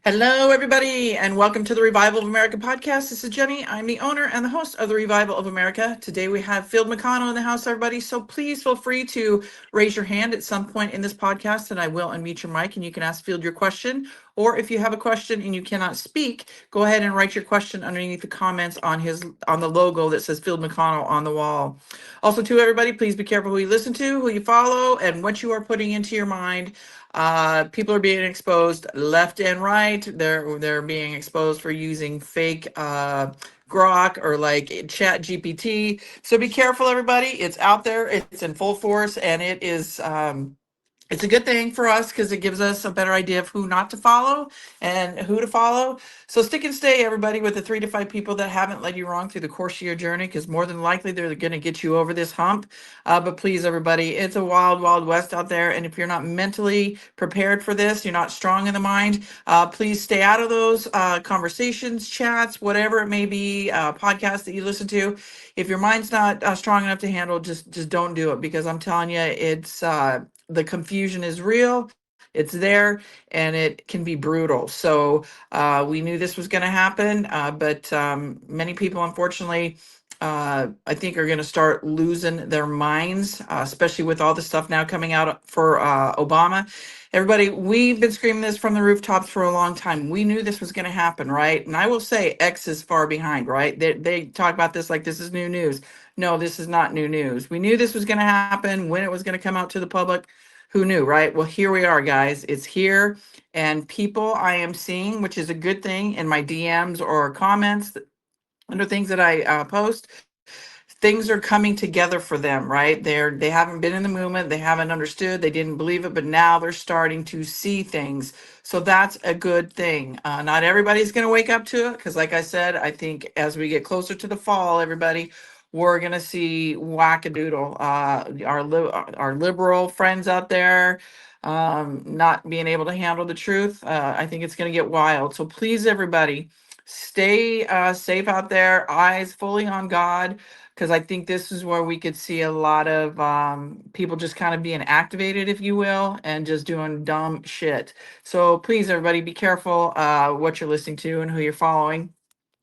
Hello, everybody, and welcome to the Revival of America podcast. This is Jenny. I'm the owner and the host of the Revival of America. Today we have Phil Mcconnell in the house, everybody. So please feel free to raise your hand at some point in this podcast, and I will unmute your mic, and you can ask Phil your question. Or if you have a question and you cannot speak, go ahead and write your question underneath the comments on the logo that says Phil McConnell on the wall. Also, to everybody, please be careful who you listen to, who you follow, and what you are putting into your mind. People are being exposed left and right. They're being exposed for using fake grok or like chat GPT. So be careful, everybody. It's out there, it's in full force, and it's a good thing for us because it gives us a better idea of who not to follow and who to follow. So stick and stay, everybody, with the 3 to 5 people that haven't led you wrong through the course of your journey, because more than likely they're going to get you over this hump. But please, everybody, it's a wild, wild west out there. And if you're not mentally prepared for this, you're not strong in the mind, please stay out of those conversations, chats, whatever it may be, podcasts that you listen to. If your mind's not strong enough to handle, just don't do it, because I'm telling you, it's the confusion is real, it's there, and it can be brutal. So we knew this was going to happen, but many people, unfortunately, I think are going to start losing their minds, especially with all the stuff now coming out for Obama. Everybody, we've been screaming this from the rooftops for a long time. We knew this was going to happen, right? And I will say X is far behind, right? They talk about this like this is new news. No, this is not new news. We knew this was going to happen. When it was going to come out to the public, who knew, right? Well, here we are, guys. It's here. And people I am seeing, which is a good thing, in my DMs or comments under things that I post, things are coming together for them, right? They haven't been in the movement, they haven't understood, they didn't believe it, but now they're starting to see things. So that's a good thing. Not everybody's going to wake up to it, because like I said, I think as we get closer to the fall, everybody, we're going to see wackadoodle. Our liberal friends out there not being able to handle the truth. I think it's going to get wild. So please, everybody, stay safe out there, eyes fully on God, because I think this is where we could see a lot of people just kind of being activated, if you will, and just doing dumb shit. So please, everybody, be careful what you're listening to and who you're following.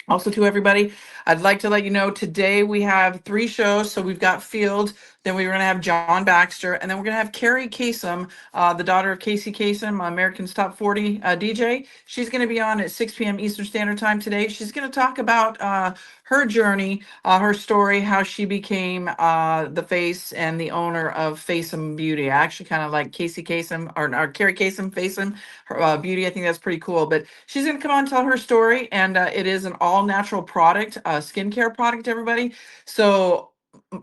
Also, to everybody, I'd like to let you know today we have 3 shows. So we've got Field, then we're going to have John Baxter, and then we're going to have Carrie Kasem, the daughter of Casey Kasem, American's Top 40 DJ. She's going to be on at 6 p.m. Eastern Standard Time today. She's going to talk about her journey, her story, how she became the face and the owner of Fasem Beauty. I actually kind of like Casey Kasem, or Carrie Kasem, Fasem Beauty. I think that's pretty cool. But she's going to come on and tell her story, and it is an all-natural product, skincare product, everybody. So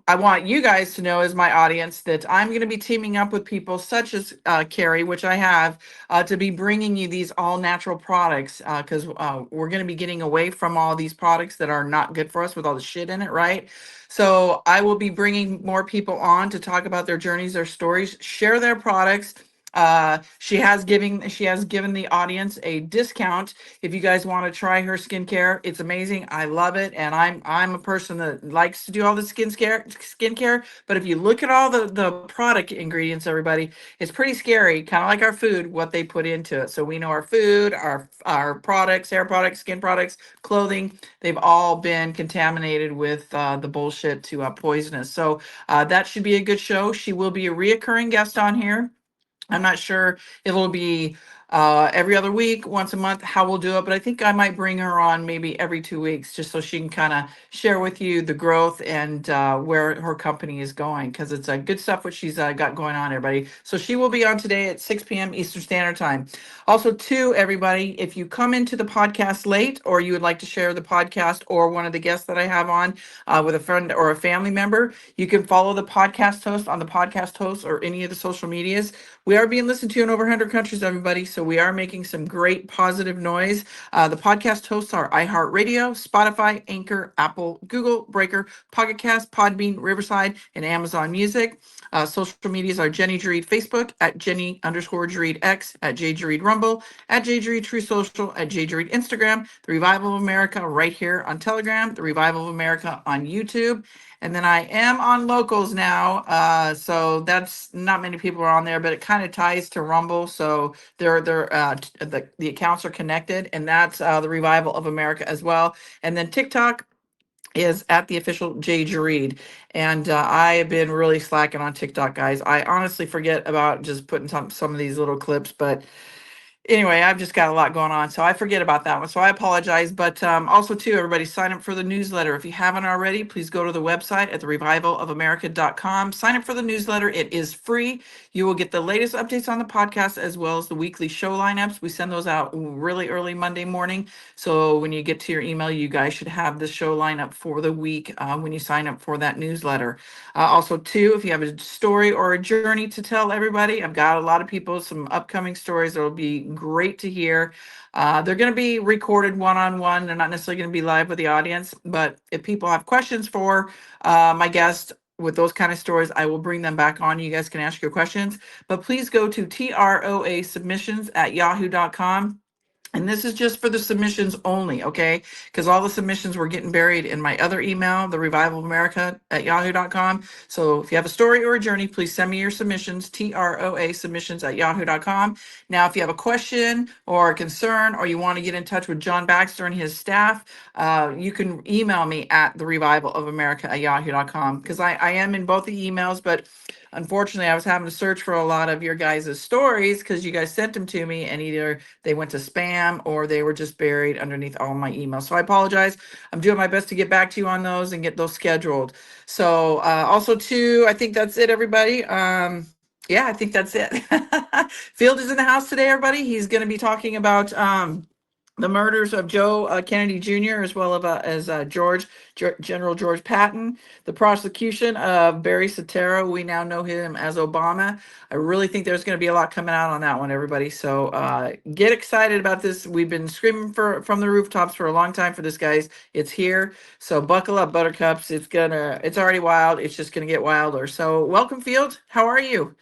I want you guys to know, as my audience, that I'm going to be teaming up with people such as Carrie, which I have, to be bringing you these all-natural products, because we're going to be getting away from all these products that are not good for us with all the shit in it, right? So I will be bringing more people on to talk about their journeys, their stories, share their products. She has given the audience a discount if you guys want to try her skincare. It's amazing. I love it, and I'm a person that likes to do all the skincare. But if you look at all the product ingredients, everybody, it's pretty scary. Kind of like our food, what they put into it. So we know our food, our products, hair products, skin products, clothing, they've all been contaminated with the bullshit to poisonous. So that should be a good show. She will be a reoccurring guest on here. I'm not sure if it'll be every other week, once a month, how we'll do it, but I think I might bring her on maybe every 2 weeks, just so she can kind of share with you the growth and where her company is going, because it's good stuff what she's got going on, everybody. So she will be on today at 6 p.m. Eastern Standard Time. Also, to everybody, if you come into the podcast late, or you would like to share the podcast or one of the guests that I have on with a friend or a family member, you can follow the podcast host on the podcast host or any of the social medias. We are being listened to in over 100 countries, everybody, so we are making some great positive noise. The podcast hosts are iHeart Radio, Spotify, Anchor, Apple, Google, Breaker, PocketCast, Podbean, Riverside, and Amazon Music. Social medias are Jenny JERREAD Facebook, at Jenny_JERREAD X, at JJERREAD Rumble, at JJERREAD True Social, at JJERREAD Instagram, The Revival of America right here on Telegram, The Revival of America on YouTube. And then I am on Locals now, so that's not many people are on there, but it kind of ties to Rumble. So they're the accounts are connected, and that's the Revival of America as well. And then TikTok is at the official JERREAD. And I have been really slacking on TikTok, guys. I honestly forget about just putting some of these little clips, but anyway, I've just got a lot going on, so I forget about that one. So I apologize. But also, too, everybody sign up for the newsletter. If you haven't already, please go to the website at therevivalofamerica.com. Sign up for the newsletter. It is free. You will get the latest updates on the podcast as well as the weekly show lineups. We send those out really early Monday morning. So when you get to your email, you guys should have the show lineup for the week when you sign up for that newsletter. Also, too, if you have a story or a journey to tell everybody, I've got a lot of people, some upcoming stories that will be great to hear. They're going to be recorded one-on-one. They're not necessarily going to be live with the audience, but if people have questions for my guest with those kind of stories, I will bring them back on. You guys can ask your questions, but please go to TROA submissions at yahoo.com. And this is just for the submissions only, okay? Because all the submissions were getting buried in my other email, the Revival of America at yahoo.com. So if you have a story or a journey, please send me your submissions, TROA submissions at yahoo.com. Now, if you have a question or a concern, or you want to get in touch with John Baxter and his staff, you can email me at the Revival of America at yahoo.com, because I am in both the emails, but unfortunately, I was having to search for a lot of your guys' stories because you guys sent them to me, and either they went to spam or they were just buried underneath all my emails. So I apologize. I'm doing my best to get back to you on those and get those scheduled. So also too, I think that's it, everybody. Yeah, I think that's it. Field is in the house today, everybody. He's going to be talking about the murders of Joe Kennedy Jr. as well as General George Patton, the prosecution of Barry Soetoro. We now know him as Obama. I really think there's going to be a lot coming out on that one, everybody. So get excited about this. We've been screaming from the rooftops for a long time for this, guys. It's here. So buckle up, buttercups. It's already wild. It's just gonna get wilder. So welcome, Field. How are you?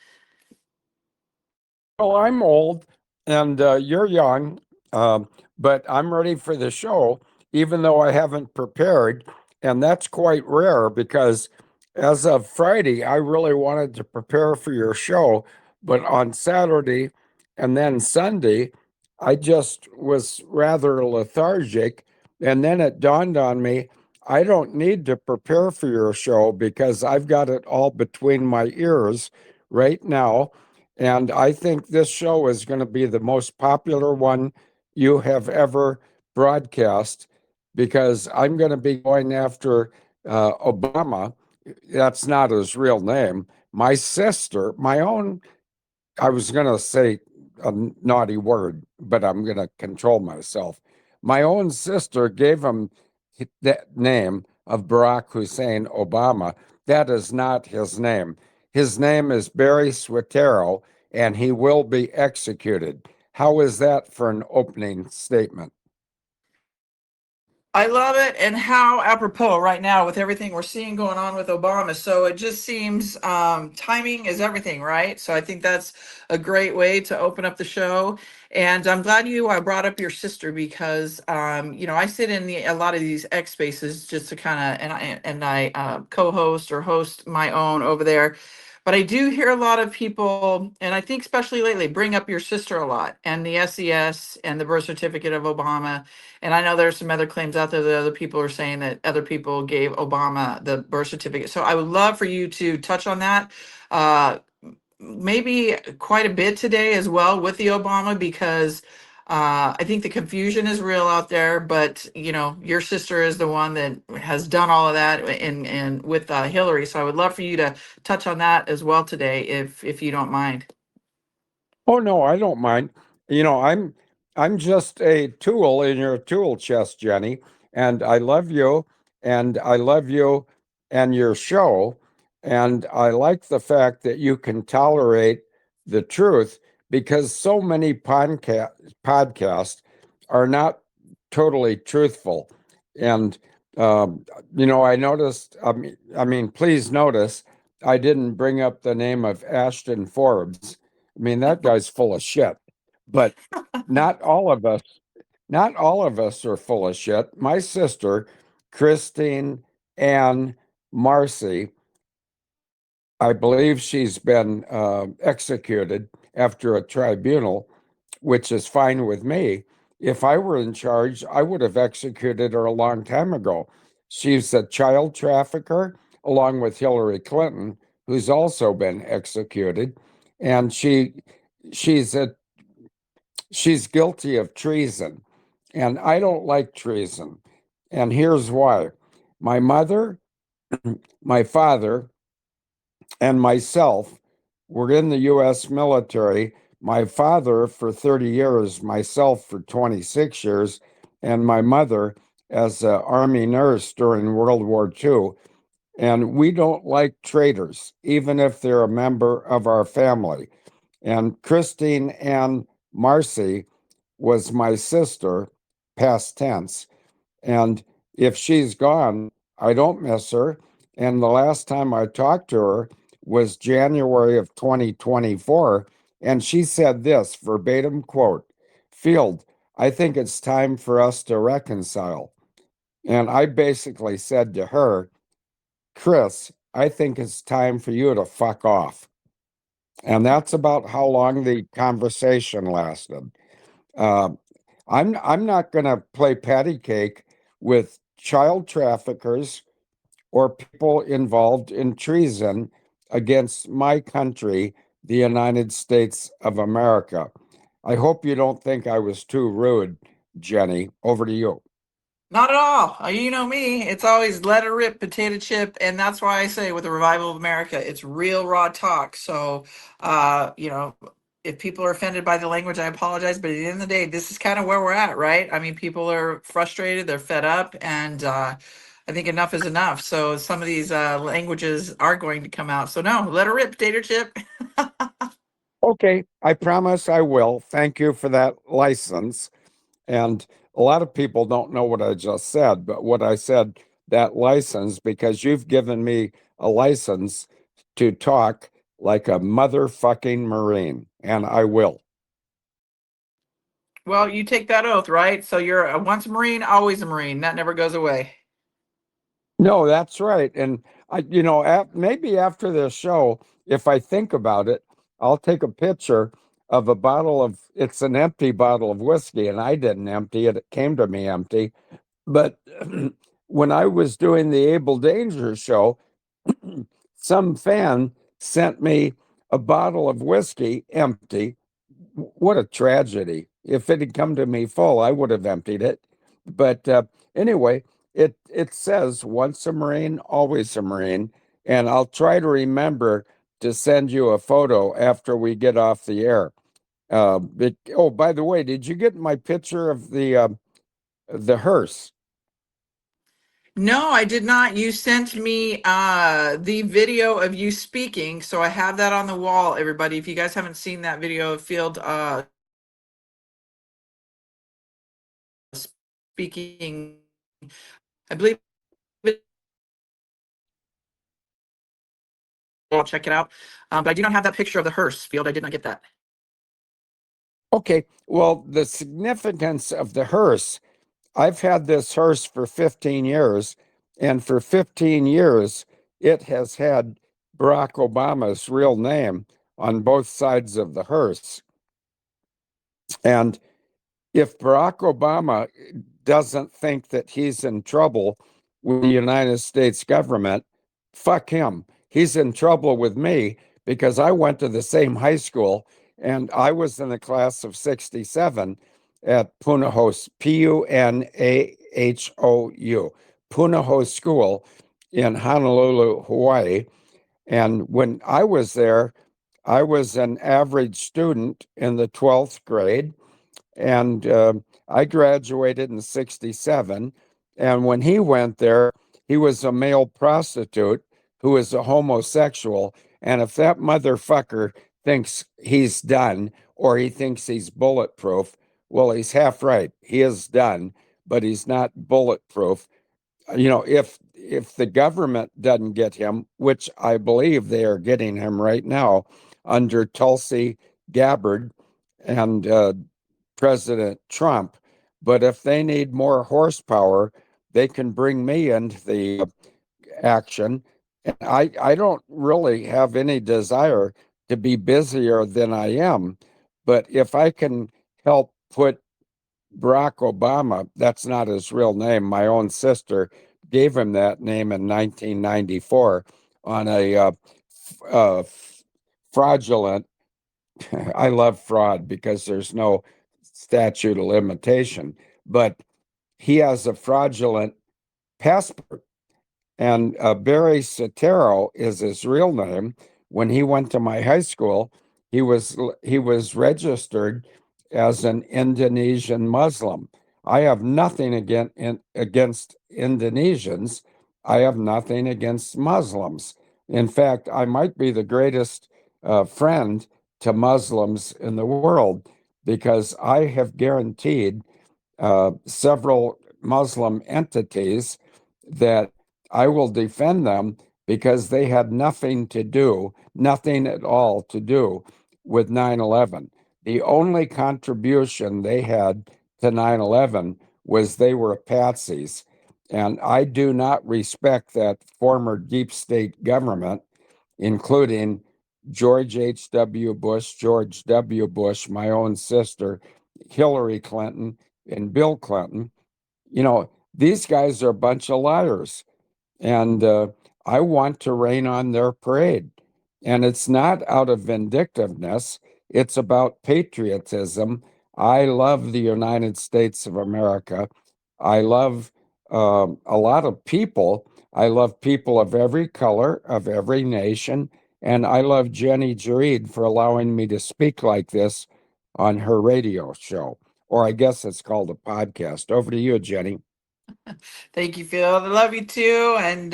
Well, I'm old and you're young, but I'm ready for the show, even though I haven't prepared. And that's quite rare because as of Friday, I really wanted to prepare for your show. But on Saturday and then Sunday, I just was rather lethargic. And then it dawned on me, I don't need to prepare for your show because I've got it all between my ears right now. And I think this show is going to be the most popular one you have ever broadcast because I'm going to be going after Obama. That's not his real name. My sister, my own, I was going to say a naughty word, but I'm going to control myself. My own sister gave him that name of Barack Hussein Obama. That is not his name. His name is Barry Soetoro, and he will be executed. How is that for an opening statement? I love it, and how apropos right now with everything we're seeing going on with Obama. So it just seems timing is everything, right? So I think that's a great way to open up the show. And I'm glad you brought up your sister because I sit in a lot of these X spaces just to kind of and I co-host or host my own over there. But I do hear a lot of people, and I think especially lately, bring up your sister a lot and the SES and the birth certificate of Obama. And I know there's some other claims out there that other people are saying that other people gave Obama the birth certificate. So I would love for you to touch on that. Uh, Maybe quite a bit today as well with the Obama, because I think the confusion is real out there. But your sister is the one that has done all of that, and with Hillary. So I would love for you to touch on that as well today, if you don't mind. Oh no, I don't mind. I'm just a tool in your tool chest, Jenny, and I love you and I love you and your show. And I like the fact that you can tolerate the truth because so many podcasts are not totally truthful. And I noticed, please notice I didn't bring up the name of Ashton Forbes. I mean, that guy's full of shit. But not all of us, not all of us are full of shit. My sister, Christine Ann Marcy, I believe she's been executed after a tribunal, which is fine with me. If I were in charge, I would have executed her a long time ago. She's a child trafficker, along with Hillary Clinton, who's also been executed, and she's guilty of treason, and I don't like treason. And here's why. My mother, my father, and myself were in the U.S. military. My father for 30 years, myself for 26 years, and my mother as an Army nurse during World War II. And we don't like traitors, even if they're a member of our family. And Christine Ann Marcy was my sister, past tense. And if she's gone, I don't miss her. And the last time I talked to her was January of 2024. And she said this verbatim quote, Field, I think it's time for us to reconcile. And I basically said to her, Chris, I think it's time for you to fuck off. And that's about how long the conversation lasted. Uh, I'm not going to play patty cake with child traffickers or people involved in treason against my country, the United States of America. I hope you don't think I was too rude, Jenny. Over to you. Not at all. You know me. It's always let it rip, potato chip, and that's why I say with the Revival of America, it's real raw talk. So, if people are offended by the language, I apologize. But at the end of the day, this is kind of where we're at, right? I mean, people are frustrated, they're fed up, and I think enough is enough. So some of these languages are going to come out. So no, let it rip, potato chip. Okay, I promise I will. Thank you for that license. And a lot of people don't know what I just said, but what I said, that license, because you've given me a license to talk like a motherfucking Marine, and I will. Well, you take that oath, right? So you're once a Marine, always a Marine. That never goes away. No, that's right. And maybe after this show, if I think about it, I'll take a picture of a bottle of, it's an empty bottle of whiskey, and I didn't empty it. It came to me empty. But when I was doing the Abel Danger show, some fan sent me a bottle of whiskey empty. What a tragedy. If it had come to me full, I would have emptied it. But anyway, it says once a Marine, always a Marine. And I'll try to remember to send you a photo after we get off the air. Oh, by the way, did you get my picture of the hearse? No, I did not. You sent me the video of you speaking, so I have that on the wall, everybody. If you guys haven't seen that video of Field speaking, I believe I'll check it out. But I do not have that picture of the hearse, Field. I did not get that. Okay, well, the significance of the hearse, I've had this hearse for 15 years, and for 15 years, it has had Barack Obama's real name on both sides of the hearse. And if Barack Obama doesn't think that he's in trouble with the United States government, fuck him. He's in trouble with me because I went to the same high school and I was in the class of 67 at Punahou, Punahou, Punahou School in Honolulu, Hawaii. And when I was there, I was an average student in the 12th grade, and I graduated in 67. And when he went there, he was a male prostitute who was a homosexual. And if that motherfucker thinks he's done or he thinks he's bulletproof, well, he's half right. He is done, but he's not bulletproof. If the government doesn't get him, which I believe they are getting him right now under Tulsi Gabbard and President Trump, but if they need more horsepower, they can bring me into the action. And I don't really have any desire to be busier than I am, but if I can helped put Barack Obama, that's not his real name. My own sister gave him that name in 1994 on a uh, fraudulent. I love fraud because there's no statute of limitation, but he has a fraudulent passport. And Barry Soetoro is his real name. When he went to my high school, he was registered as an Indonesian Muslim. I have nothing against Indonesians. I have nothing against Muslims. In fact, I might be the greatest friend to Muslims in the world because I have guaranteed several Muslim entities that I will defend them because they had nothing to do, nothing at all to do with 9/11. The only contribution they had to 9/11 was they were patsies. And I do not respect that former deep state government, including George H.W. Bush, George W. Bush, my own sister, Hillary Clinton, and Bill Clinton. These guys are a bunch of liars. And I want to rain on their parade. And it's not out of vindictiveness, it's about patriotism. I love the United States of America. I love a lot of people. I love people of every color, of every nation. And I love JENNI JERREAD for allowing me to speak like this on her radio show. Or I guess it's called a podcast. Over to you, JENNI. Thank you, Phil. I love you too. And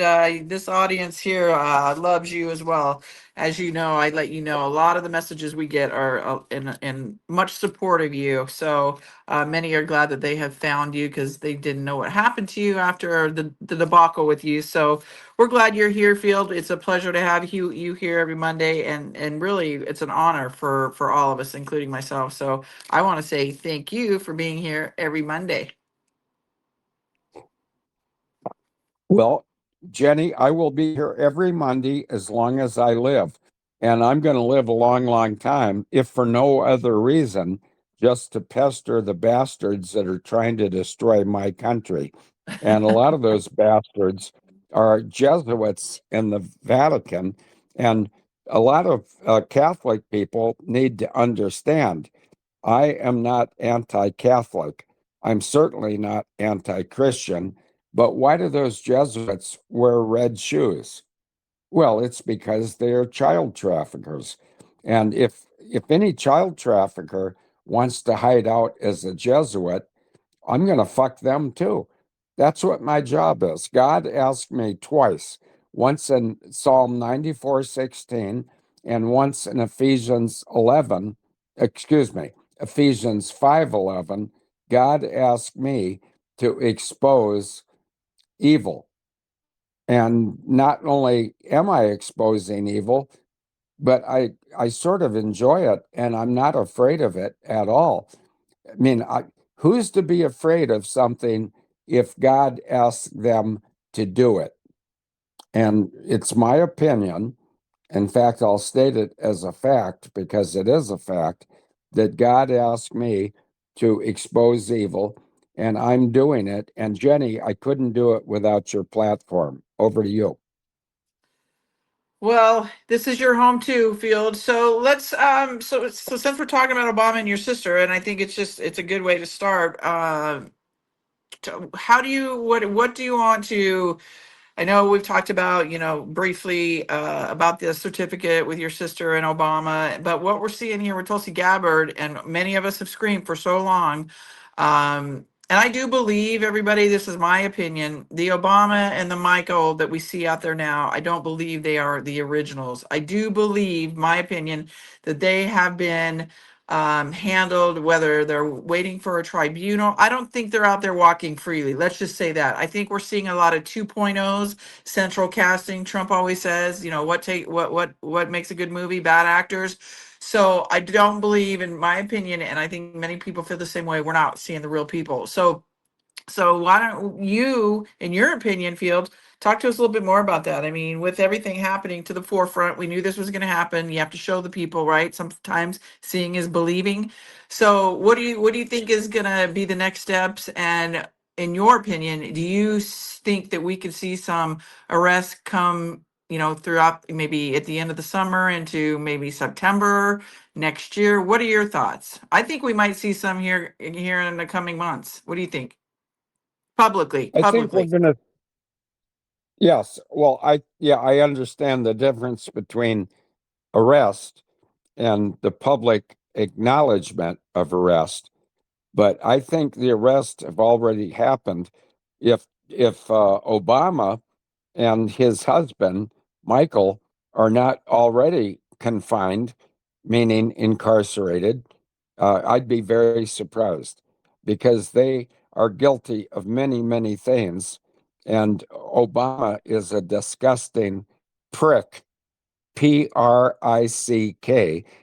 this audience here loves you as well. As you know, I let you know a lot of the messages we get are in much support of you. So many are glad that they have found you because they didn't know what happened to you after the debacle with you. So we're glad you're here, Field. It's a pleasure to have you here every Monday. And really, it's an honor for all of us, including myself. So I want to say thank you for being here every Monday. Well, JENNI, I will be here every Monday as long as I live. And I'm going to live a long, long time, if for no other reason, just to pester the bastards that are trying to destroy my country. And a lot of those bastards are Jesuits in the Vatican. And a lot of Catholic people need to understand I am not anti Catholic. I'm certainly not anti Christian. But why do those Jesuits wear red shoes? Well, it's because they're child traffickers. And if any child trafficker wants to hide out as a Jesuit, I'm going to fuck them too. That's what my job is. God asked me twice, once in Psalm 94:16 and once in Ephesians 5:11. God asked me to expose evil. And not only am I exposing evil, but I sort of enjoy it and I'm not afraid of it at all. I mean, who's to be afraid of something if God asks them to do it? And it's my opinion. In fact, I'll state it as a fact because it is a fact that God asked me to expose evil and I'm doing it. And JENNI, I couldn't do it without your platform. Over to you. Well, this is your home too, Field. So let's so since we're talking about Obama and your sister, and I think it's a good way to start. How do you what do you want to I know we've talked about, briefly about the certificate with your sister and Obama, but what we're seeing here with Tulsi Gabbard, and many of us have screamed for so long. And I do believe, everybody, this is my opinion, the Obama and the Michael that we see out there now, I don't believe they are the originals. I do believe, my opinion, that they have been handled, whether they're waiting for a tribunal. I don't think they're out there walking freely. Let's just say that. I think we're seeing a lot of 2.0s, central casting. Trump always says, what makes a good movie? Bad actors. So I don't believe, in my opinion, and I think many people feel the same way, we're not seeing the real people. So So why don't you, in your opinion, Field, talk to us a little bit more about that? I mean, with everything happening to the forefront, we knew this was going to happen. You have to show the people, right? Sometimes seeing is believing. So what do you think is going to be the next steps? And in your opinion, do you think that we could see some arrests come, throughout maybe at the end of the summer into maybe September next year? What are your thoughts? I think we might see some here in the coming months. What do you think? Publicly, I think we're publicly. gonna. Yes. Well, I understand the difference between arrest and the public acknowledgement of arrest, but I think the arrests have already happened. If Obama and his husband, Michael, are not already confined, meaning incarcerated, I'd be very surprised because they are guilty of many, many things. And Obama is a disgusting prick, Prick.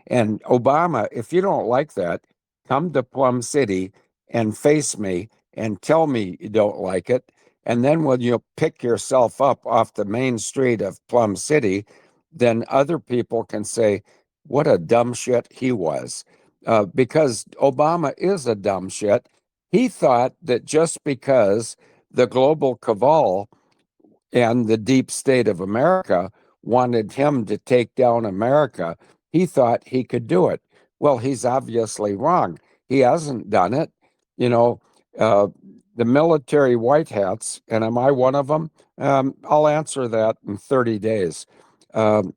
And Obama, if you don't like that, come to Plum City and face me and tell me you don't like it. And then when you pick yourself up off the main street of Plum City, then other people can say, what a dumb shit he was. Because Obama is a dumb shit. He thought that just because the global cabal and the deep state of America wanted him to take down America, he thought he could do it. Well, he's obviously wrong. He hasn't done it. You know, uh, the military white hats, and am I one of them? I'll answer that in 30 days. Um,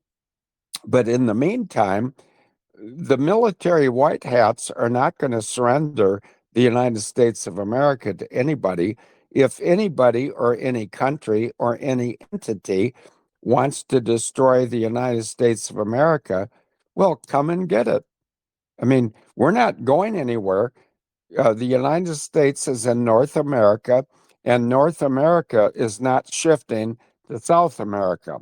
but in the meantime, the military white hats are not going to surrender the United States of America to anybody. If anybody or any country or any entity wants to destroy the United States of America, well, come and get it. I mean, we're not going anywhere. The United States is in North America, and North America is not shifting to South America.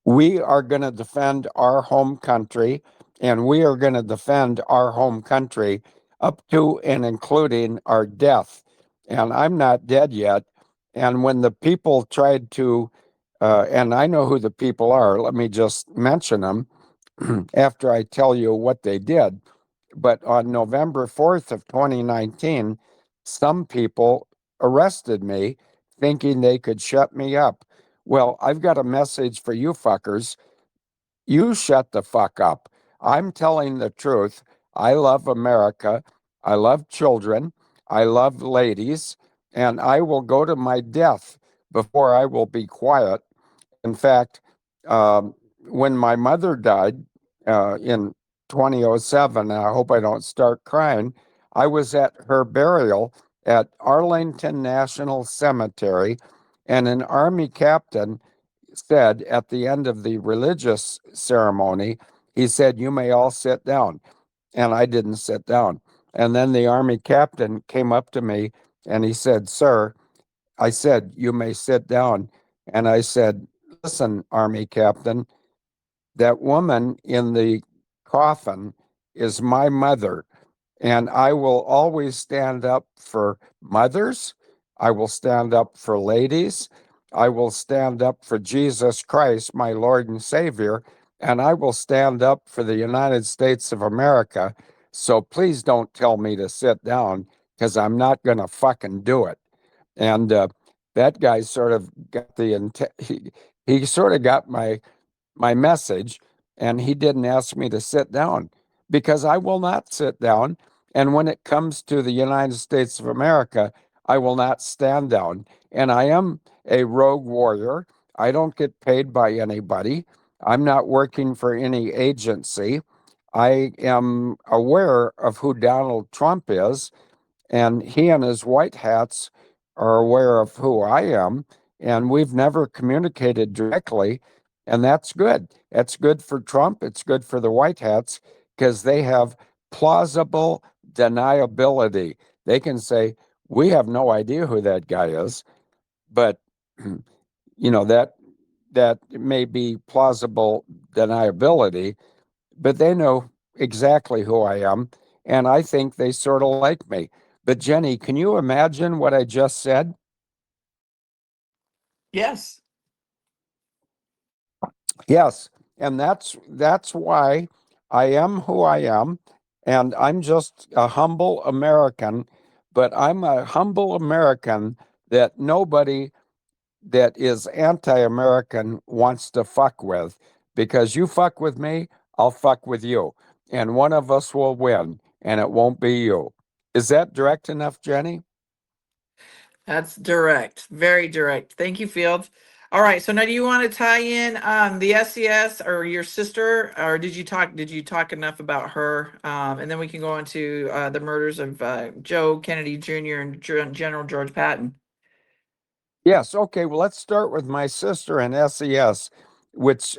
We are going to defend our home country, and we are going to defend our home country up to and including our death. And I'm not dead yet. And when the people tried to, and I know who the people are, let me just mention them after I tell you what they did. But on November 4th of 2019, some people arrested me thinking they could shut me up. Well, I've got a message for you fuckers. You shut the fuck up. I'm telling the truth. I love America. I love children. I love ladies. And I will go to my death before I will be quiet. In fact, um, when my mother died in 2007, and I hope I don't start crying, I was at her burial at Arlington National Cemetery, and an Army captain said at the end of the religious ceremony, he said, "You may all sit down." And I didn't sit down. And then the Army captain came up to me and he said, "Sir," I said, "you may sit down." And I said, "Listen, Army captain, that woman in the coffin is my mother. And I will always stand up for mothers. I will stand up for ladies. I will stand up for Jesus Christ, my Lord and Savior. And I will stand up for the United States of America. So please don't tell me to sit down because I'm not going to fucking do it." And that guy sort of got he sort of got my message, and he didn't ask me to sit down because I will not sit down. And when it comes to the United States of America, I will not stand down. And I am a rogue warrior. I don't get paid by anybody. I'm not working for any agency. I am aware of who Donald Trump is, and he and his white hats are aware of who I am, and we've never communicated directly, and that's good. That's good for Trump. It's good for the white hats because they have plausible deniability. They can say, "We have no idea who that guy is," but that may be plausible deniability, but they know exactly who I am, and I think they sort of like me. But Jenny, can you imagine what I just said? Yes. Yes, and that's why I am who I am, and I'm just a humble American, but I'm a humble American that nobody that is anti-American wants to fuck with, because you fuck with me, I'll fuck with you, and one of us will win, and it won't be you. Is that direct enough, Jenny? That's direct, very direct. Thank you, Fields. All right, so now do you want to tie in the SES or your sister, or did you talk enough about her? And then we can go into the murders of Joe Kennedy Jr. and General George Patton. Yes. Okay. Well, let's start with my sister and SES, which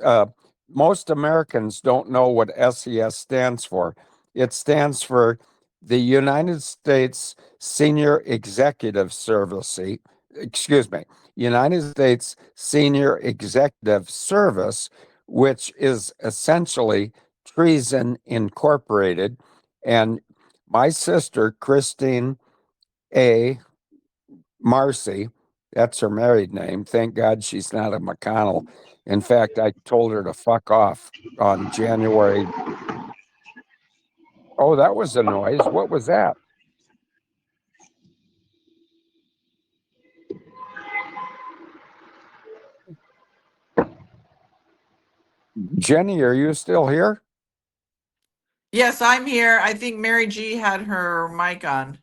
most Americans don't know what SES stands for. It stands for the United States Senior Executive Service. Excuse me, United States Senior Executive Service, which is essentially Treason Incorporated. And my sister, Christine A. Marcy, that's her married name. Thank God she's not a McConnell. In fact, I told her to fuck off on January. Oh, that was a noise. What was that? Jenny, are you still here? Yes, I'm here. I think Mary G had her mic on.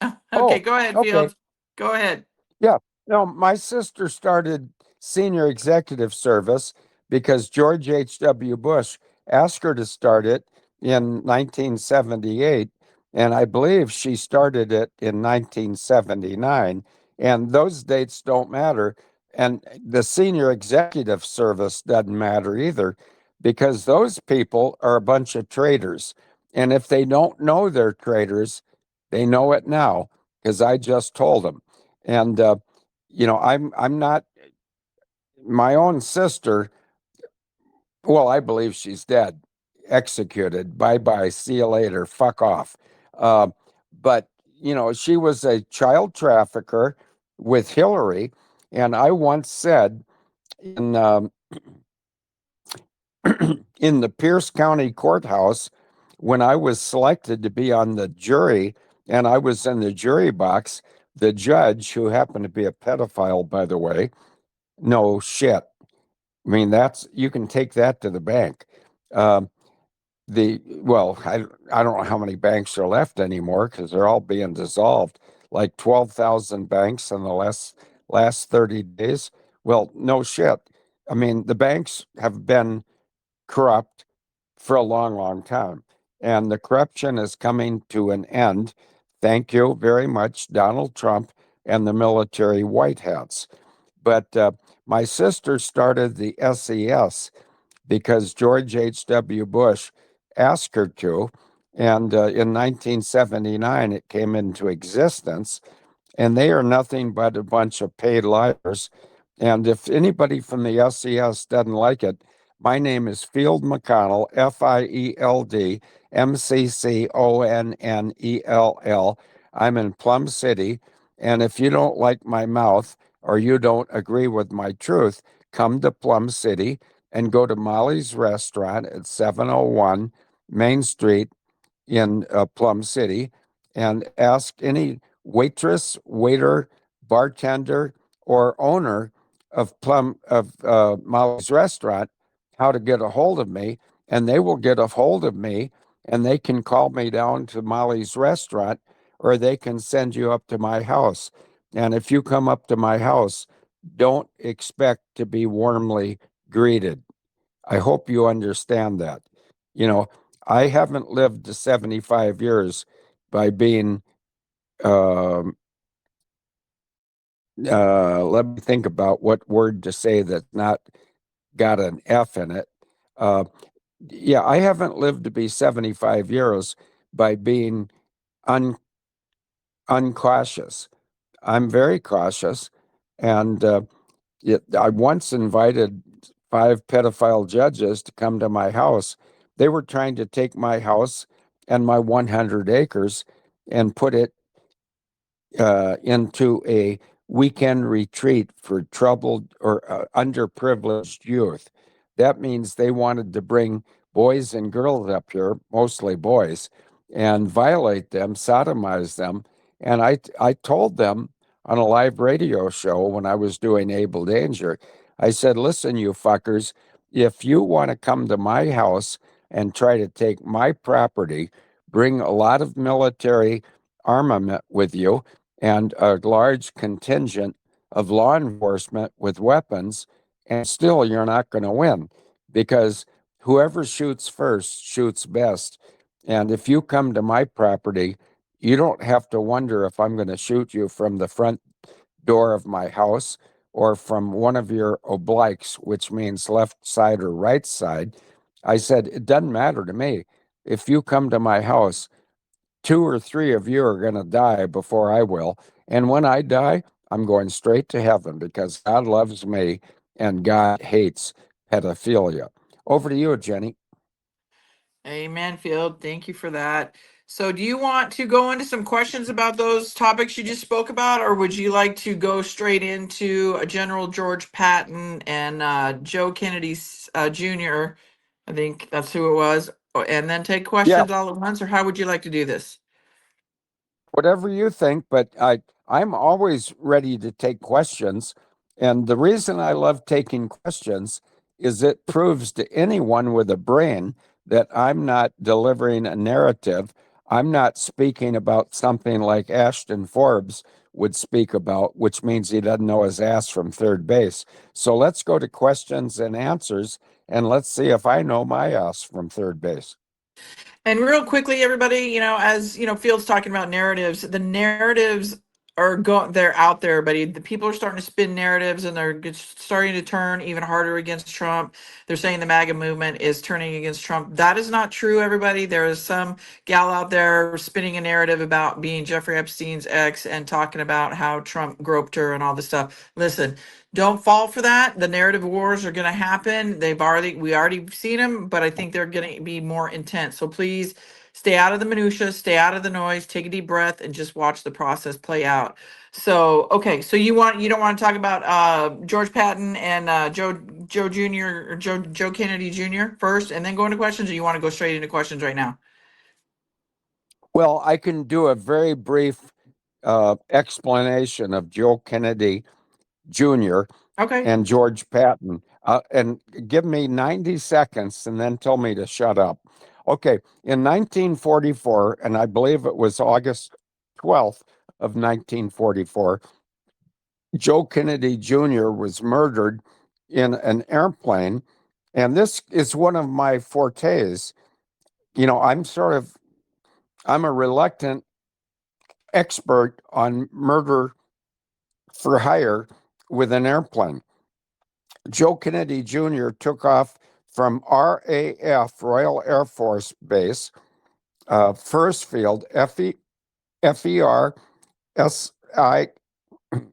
Okay, Oh, go ahead, okay. Fields. Go ahead. Yeah. No, my sister started senior executive service because George H.W. Bush asked her to start it in 1978. And I believe she started it in 1979. And those dates don't matter. And the senior executive service doesn't matter either, because those people are a bunch of traitors. And if they don't know they're traitors, they know it now, because I just told them. And I'm not my own sister. Well, I believe she's dead, executed. Bye bye. See you later. Fuck off. Uh, but she was a child trafficker with Hillary, and I once said in in the Pierce County Courthouse, when I was selected to be on the jury, and I was in the jury box, the judge, who happened to be a pedophile, by the way, no shit. I mean, you can take that to the bank. Um, I don't know how many banks are left anymore, because they're all being dissolved. Like 12,000 banks in the last 30 days. Well, no shit. I mean, the banks have been corrupt for a long, long time, and the corruption is coming to an end. Thank you very much, Donald Trump and the military white hats. But my sister started the SES because George H.W. Bush asked her to. And in 1979, it came into existence. And they are nothing but a bunch of paid liars. And if anybody from the SES doesn't like it, my name is Field McConnell, Field Mcconnell. I'm in Plum City. And if you don't like my mouth or you don't agree with my truth, come to Plum City and go to Molly's Restaurant at 701 Main Street in Plum City and ask any waitress, waiter, bartender, or owner of Molly's Restaurant how to get a hold of me, and they will get a hold of me, and they can call me down to Molly's Restaurant, or they can send you up to my house. And if you come up to my house, don't expect to be warmly greeted. I hope you understand that. You know, I haven't lived to 75 years by being, um, let me think about what word to say that's not got an F in it. Uh, yeah, I haven't lived to be 75 years by being un uncautious. I'm very cautious. And I once invited 5 pedophile judges to come to my house. They were trying to take my house and my 100 acres. and put it into a weekend retreat for troubled or underprivileged youth. That means they wanted to bring boys and girls up here, mostly boys, and violate them, sodomize them. And I told them on a live radio show when I was doing Abel Danger, I said, listen, you fuckers, if you want to come to my house and try to take my property, bring a lot of military armament with you, and a large contingent of law enforcement with weapons, and still you're not going to win, because whoever shoots first shoots best. And if you come to my property, you don't have to wonder if I'm going to shoot you from the front door of my house or from one of your obliques, which means left side or right side. I said, it doesn't matter to me. If you come to my house, 2 or 3 of you are going to die before I will. And when I die, I'm going straight to heaven because God loves me and God hates pedophilia. Over to you, Jenny. Amen, Field. Thank you for that. So, do you want to go into some questions about those topics you just spoke about, or would you like to go straight into General George Patton and Joe Kennedy Jr.? I think that's who it was, and then take Yeah, questions all at once, or how would you like to do this? whatever you think, but I'm always ready to take questions. And the reason I love taking questions is it proves to anyone with a brain that I'm not delivering a narrative. I'm not speaking about something like Ashton Forbes would speak about, which means he doesn't know his ass from third base. So let's go to questions and answers, and let's see if I know my ass from third base. And real quickly, everybody, as Field's talking about narratives, the narratives are they're out there, but the people are starting to spin narratives, and they're starting to turn even harder against Trump. They're saying the MAGA movement is turning against Trump. That is not true, everybody. There is some gal out there spinning a narrative about being Jeffrey Epstein's ex and talking about how Trump groped her and all this stuff. Listen, don't fall for that. The narrative wars are going to happen. We already seen them, but I think they're going to be more intense. So please stay out of the minutia, stay out of the noise, take a deep breath, and just watch the process play out. So, okay, so you don't want to talk about George Patton and Joe Jr. or Joe Kennedy Jr. first, and then go into questions, or you want to go straight into questions right now? Well, I can do a very brief explanation of Joe Kennedy Jr. Okay. and George Patton, and give me 90 seconds and then tell me to shut up. Okay, in 1944, and I believe it was August 12th of 1944, Joe Kennedy Jr. was murdered in an airplane. And this is one of my fortes. You know, I'm a reluctant expert on murder for hire with an airplane. Joe Kennedy Jr. took off from RAF, Royal Air Force Base, First Field, FERSI.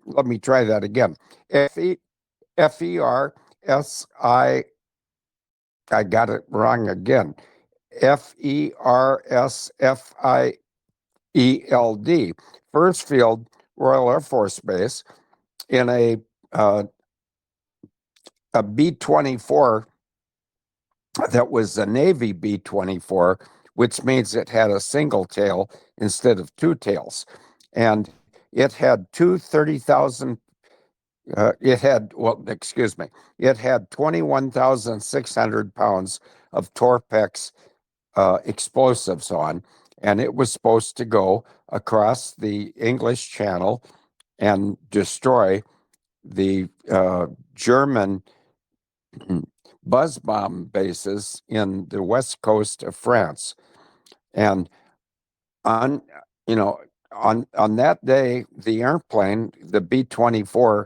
Let me try that again. FERSI. I got it wrong again. FERSFIELD, First Field, Royal Air Force Base, in a B-24 that was a Navy B-24, which means it had a single tail instead of two tails. And it had 30,000, it had 21,600 pounds of Torpex explosives on, and it was supposed to go across the English Channel and destroy the German buzz bomb bases in the west coast of France. And on on that day, the airplane, the B-24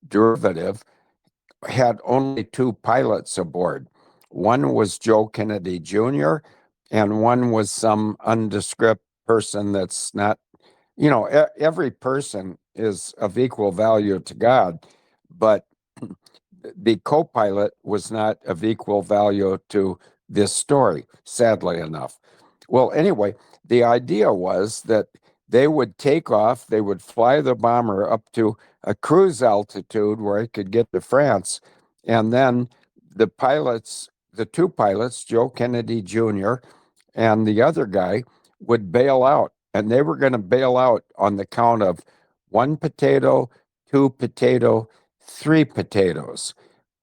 derivative, had only two pilots aboard. One was Joe Kennedy Jr., and one was some undescript person that's not, every person is of equal value to God, but the co-pilot was not of equal value to this story, sadly enough. Well, anyway, the idea was that they would take off, they would fly the bomber up to a cruise altitude where it could get to France, and then the two pilots, Joe Kennedy Jr. and the other guy, would bail out. And they were going to bail out on the count of one potato, two potato, three potatoes.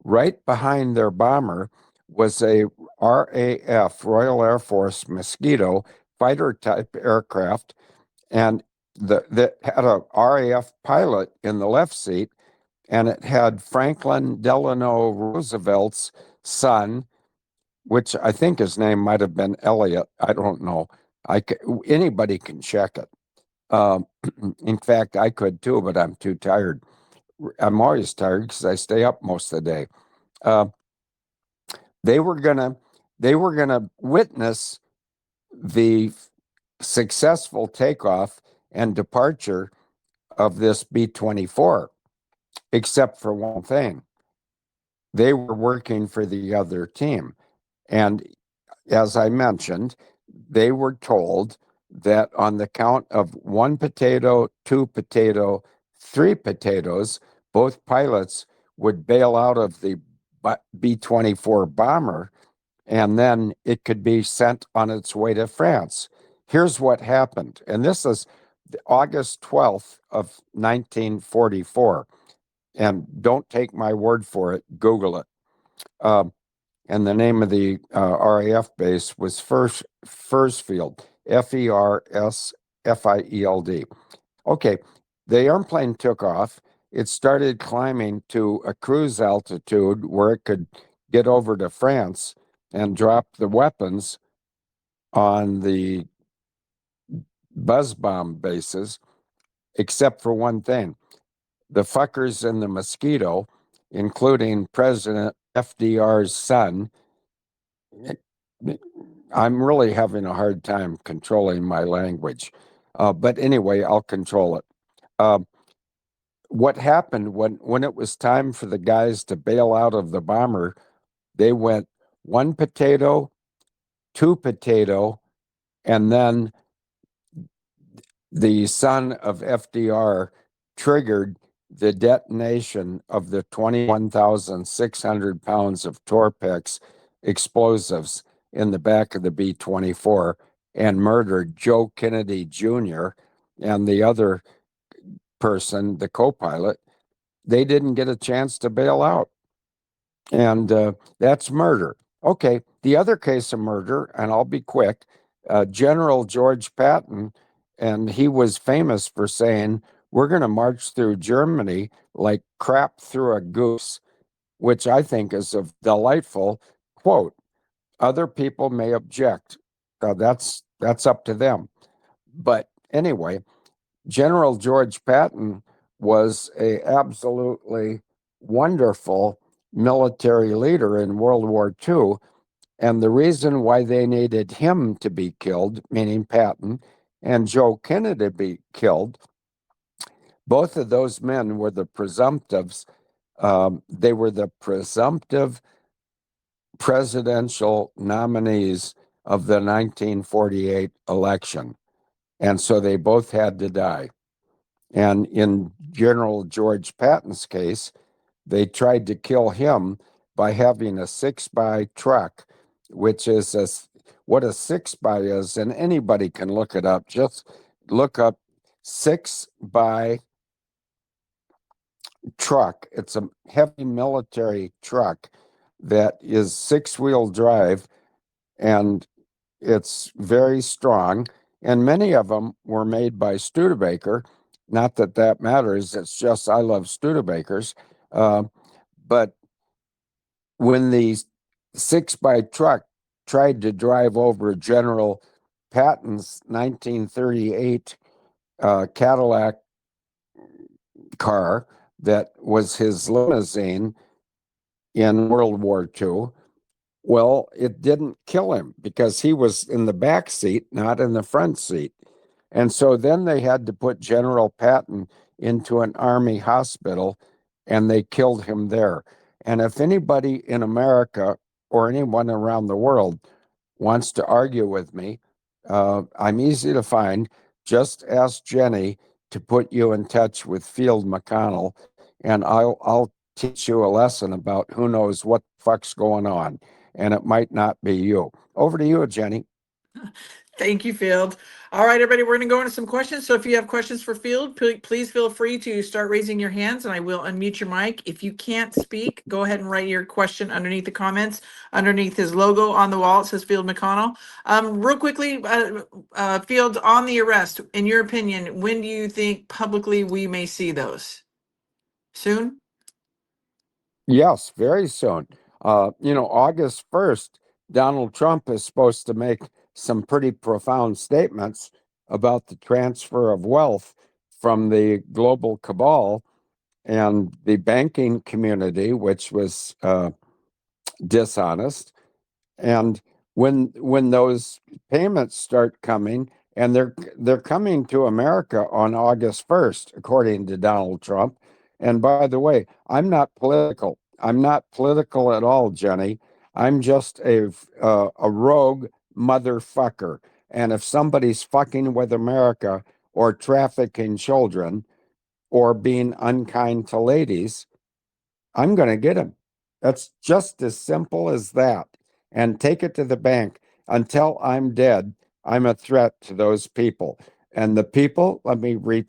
Right behind their bomber was a RAF, Royal Air Force Mosquito fighter type aircraft, and that had a RAF pilot in the left seat, and it had Franklin Delano Roosevelt's son, which I think his name might have been Elliot. I don't know. Anybody can check it. Um, in fact, I could too, but I'm too tired. I'm always tired because I stay up most of the day. Uh, they were gonna witness the successful takeoff and departure of this B-24, except for one thing. They were working for the other team. And as I mentioned, they were told that on the count of one potato, two potato, three potatoes, both pilots would bail out of the B-24 bomber, and then it could be sent on its way to France. Here's what happened, and this is August 12th of 1944, and don't take my word for it, Google it. And the name of the RAF base was Fersfield, Fersfield. Okay, the airplane took off. It started climbing to a cruise altitude where it could get over to France and drop the weapons on the buzz bomb bases, except for one thing. The fuckers in the Mosquito, including President FDR's son, I'm really having a hard time controlling my language. But anyway, I'll control it. What happened when it was time for the guys to bail out of the bomber, they went one potato, two potato, and then the son of FDR triggered the detonation of the 21,600 pounds of Torpex explosives in the back of the B-24 and murdered Joe Kennedy Jr. and the other person, the co-pilot. They didn't get a chance to bail out. And that's murder. Okay, the other case of murder, and I'll be quick, General George Patton, and he was famous for saying, we're going to march through Germany like crap through a goose, which I think is a delightful quote. Other people may object. That's up to them. But anyway, General George Patton was a absolutely wonderful military leader in World War II. And the reason why they needed him to be killed, meaning Patton, and Joe Kennedy to be killed, both of those men were the presumptives. They were the presumptive presidential nominees of the 1948 election. And so they both had to die. And in General George Patton's case, they tried to kill him by having a 6x truck, which is what a 6x is, and anybody can look it up. Just look up 6x truck. It's a heavy military truck that is 6-wheel drive, and it's very strong. And many of them were made by Studebaker. Not that that matters. It's just I love Studebakers. But when the 6x truck tried to drive over General Patton's 1938 Cadillac car that was his limousine in World War II, well, it didn't kill him because he was in the back seat, not in the front seat. And so then they had to put General Patton into an Army hospital, and they killed him there. And if anybody in America or anyone around the world wants to argue with me, I'm easy to find. Just ask Jenny to put you in touch with Field Mcconnell, and I'll teach you a lesson about who knows what the fuck's going on, and it might not be you. Over to you, Jenny. Thank you, Field. All right, everybody, we're going to go into some questions. So if you have questions for Field, please feel free to start raising your hands and I will unmute your mic. If you can't speak, go ahead and write your question underneath the comments, underneath his logo on the wall. It says Field McConnell. Real quickly, Field, on the arrest, in your opinion, when do you think publicly we may see those? Soon? Yes, very soon. August 1st, Donald Trump is supposed to make some pretty profound statements about the transfer of wealth from the global cabal and the banking community, which was dishonest. And when those payments start coming, and they're coming to America on August 1st, according to Donald Trump. And by the way, I'm not political. I'm not political at all, Jenny. I'm just a rogue motherfucker. And if somebody's fucking with America or trafficking children or being unkind to ladies, I'm going to get him. That's just as simple as that. And take it to the bank. Until I'm dead, I'm a threat to those people. And the people, let me read,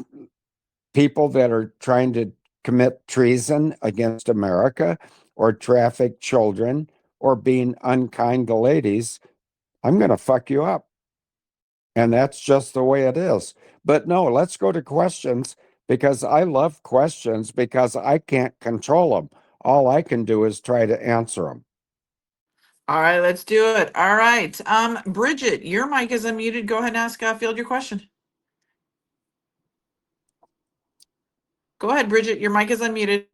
people that are trying to commit treason against America or traffic children or being unkind to ladies, I'm going to fuck you up. And that's just the way it is. But no, let's go to questions because I love questions because I can't control them. All I can do is try to answer them. All right, let's do it. All right. Bridget, your mic is unmuted. Go ahead and ask Field your question. Go ahead, Bridget. Your mic is unmuted.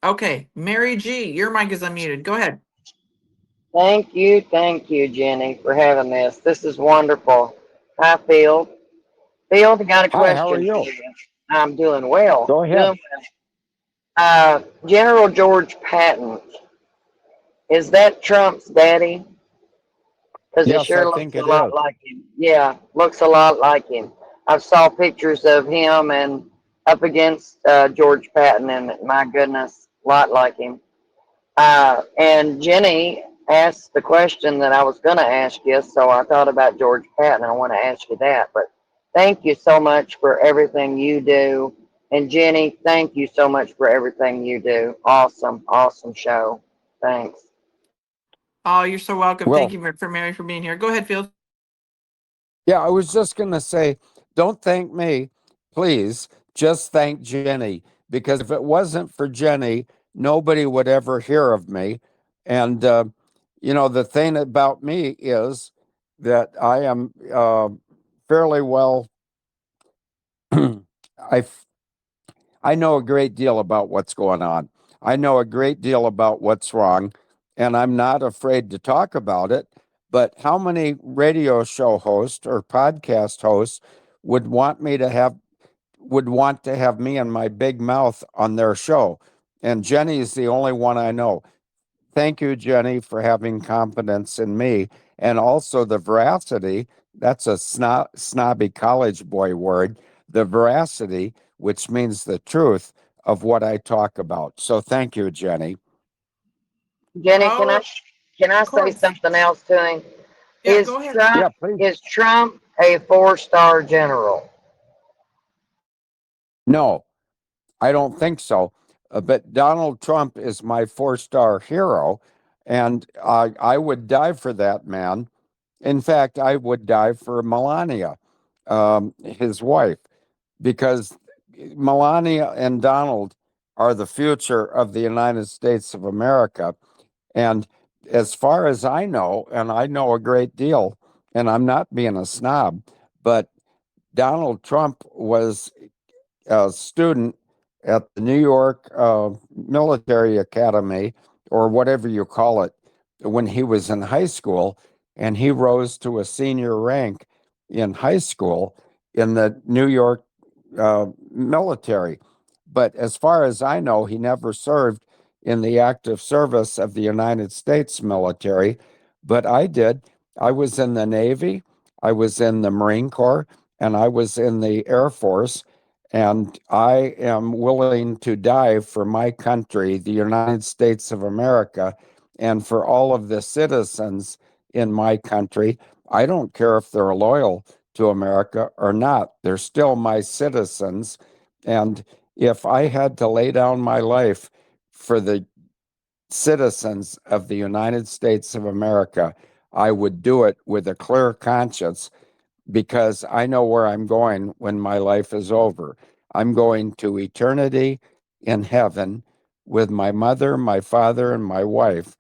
Okay. Mary G, your mic is unmuted. Go ahead. Thank you, Jenny, for having this. This is wonderful. Hi, Field. Field, I got a Hi, how are question for you? you. I'm doing well. Go ahead. Doing well. General George Patton, is that Trump's daddy? Because he Yes, I sure think looks a it lot is. like him. Yeah, looks a lot like him. I saw pictures of him and up against George Patton, and my goodness, a lot like him. And Jenny asked the question that I was going to ask you, so I thought about George Patton. I want to ask you that. But thank you so much for everything you do. And Jenny, thank you so much for everything you do. Awesome, awesome show. Thanks. Oh, you're so welcome. Well, Thank you for Mary for being here. Go ahead, Field. yeah, I was just going to say, don't thank me, please. Just thank Jenny. Because if it wasn't for Jenny, nobody would ever hear of me. And, the thing about me is that I am fairly well, I I know a great deal about what's going on. I know a great deal about what's wrong, and I'm not afraid to talk about it. But how many radio show hosts or podcast hosts would want me to have would want to have me and my big mouth on their show? And Jenny is the only one I know. Thank you, Jenny, for having confidence in me. And also the veracity, that's a snobby college boy word, the veracity, which means the truth of what I talk about. So thank you, Jenny. Jenny, Oh, can I of say course. something else to him? Yeah, go ahead. Yeah, please. Is Trump a 4-star general? No, I don't think so. But Donald Trump is my 4-star hero, and I would die for that man. In fact, I would die for Melania, his wife, because Melania and Donald are the future of the United States of America. And as far as I know, and I know a great deal, and I'm not being a snob, but Donald Trump was a student at the New York Military Academy, or whatever you call it, when he was in high school, and he rose to a senior rank in high school in the New York military. But as far as I know, he never served in the active service of the United States military, but I did. I was in the Navy, I was in the Marine Corps, and I was in the Air Force. And I am willing to die for my country, the United States of America, and for all of the citizens in my country. I don't care if they're loyal to America or not. They're still my citizens. And if I had to lay down my life for the citizens of the United States of America, I would do it with a clear conscience because I know where I'm going when my life is over. I'm going to eternity in heaven with my mother, my father, and my wife,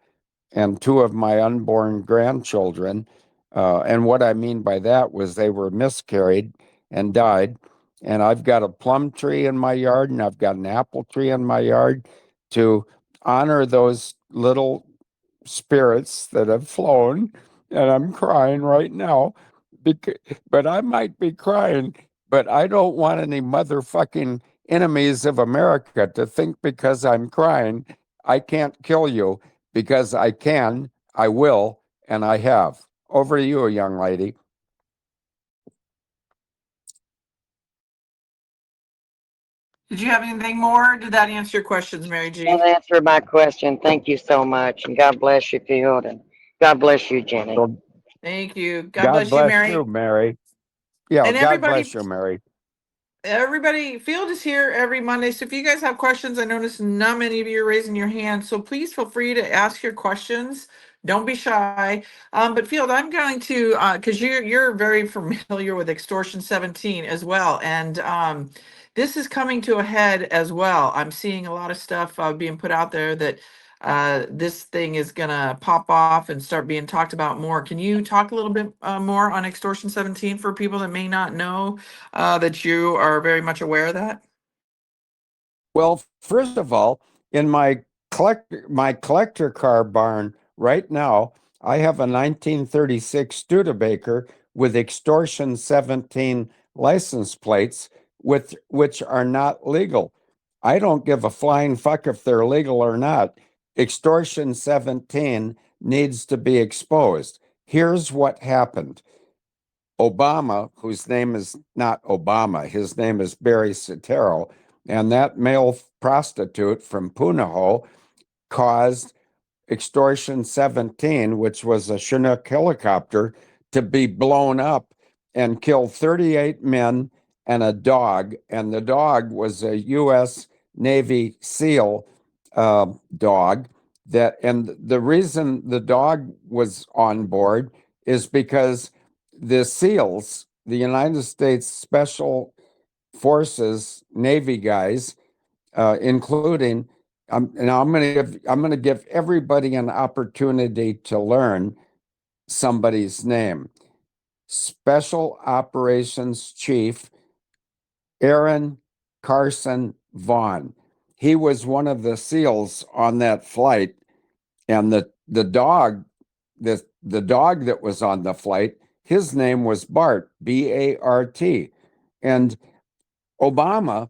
and two of my unborn grandchildren. And what I mean by that was they were miscarried and died. And I've got a plum tree in my yard, and I've got an apple tree in my yard to honor those little spirits that have flown. And I'm crying right now, because, but I might be crying, but I don't want any motherfucking enemies of America to think because I'm crying, I can't kill you, because I can, I will, and I have. Over to you, young lady. Did you have anything more? Did that answer your questions, Mary G? That answered my question. Thank you so much. And God bless you, Field. And God bless you, Jenny. So Thank you. God God bless you, bless Mary. you, Mary. Yeah, And God bless you, Mary. everybody, Field is here every Monday. So if you guys have questions, I noticed not many of you are raising your hand. So please feel free to ask your questions. Don't be shy. But Field, I'm going to because you're very familiar with Extortion 17 as well, and this is coming to a head as well. I'm seeing a lot of stuff being put out there that this thing is gonna pop off and start being talked about more. Can you talk a little bit more on Extortion 17 for people that may not know that you are very much aware of that? Well, first of all, in my collector car barn right now, I have a 1936 Studebaker with Extortion 17 license plates, with which are not legal. I don't give a flying fuck if they're legal or not. Extortion 17 needs to be exposed. Here's what happened. Obama, whose name is not Obama, his name is Barry Soetoro, and that male prostitute from Punahou caused Extortion 17, which was a Chinook helicopter, to be blown up and kill 38 men and a dog. And the dog was a U.S. Navy SEAL dog. And the reason the dog was on board is because the SEALs, the United States Special Forces Navy guys, including, and I'm going to give everybody an opportunity to learn somebody's name. Special Operations Chief Aaron Carson Vaughn. He was one of the SEALs on that flight, and the dog, the dog that was on the flight, his name was Bart, B-A-R-T. And Obama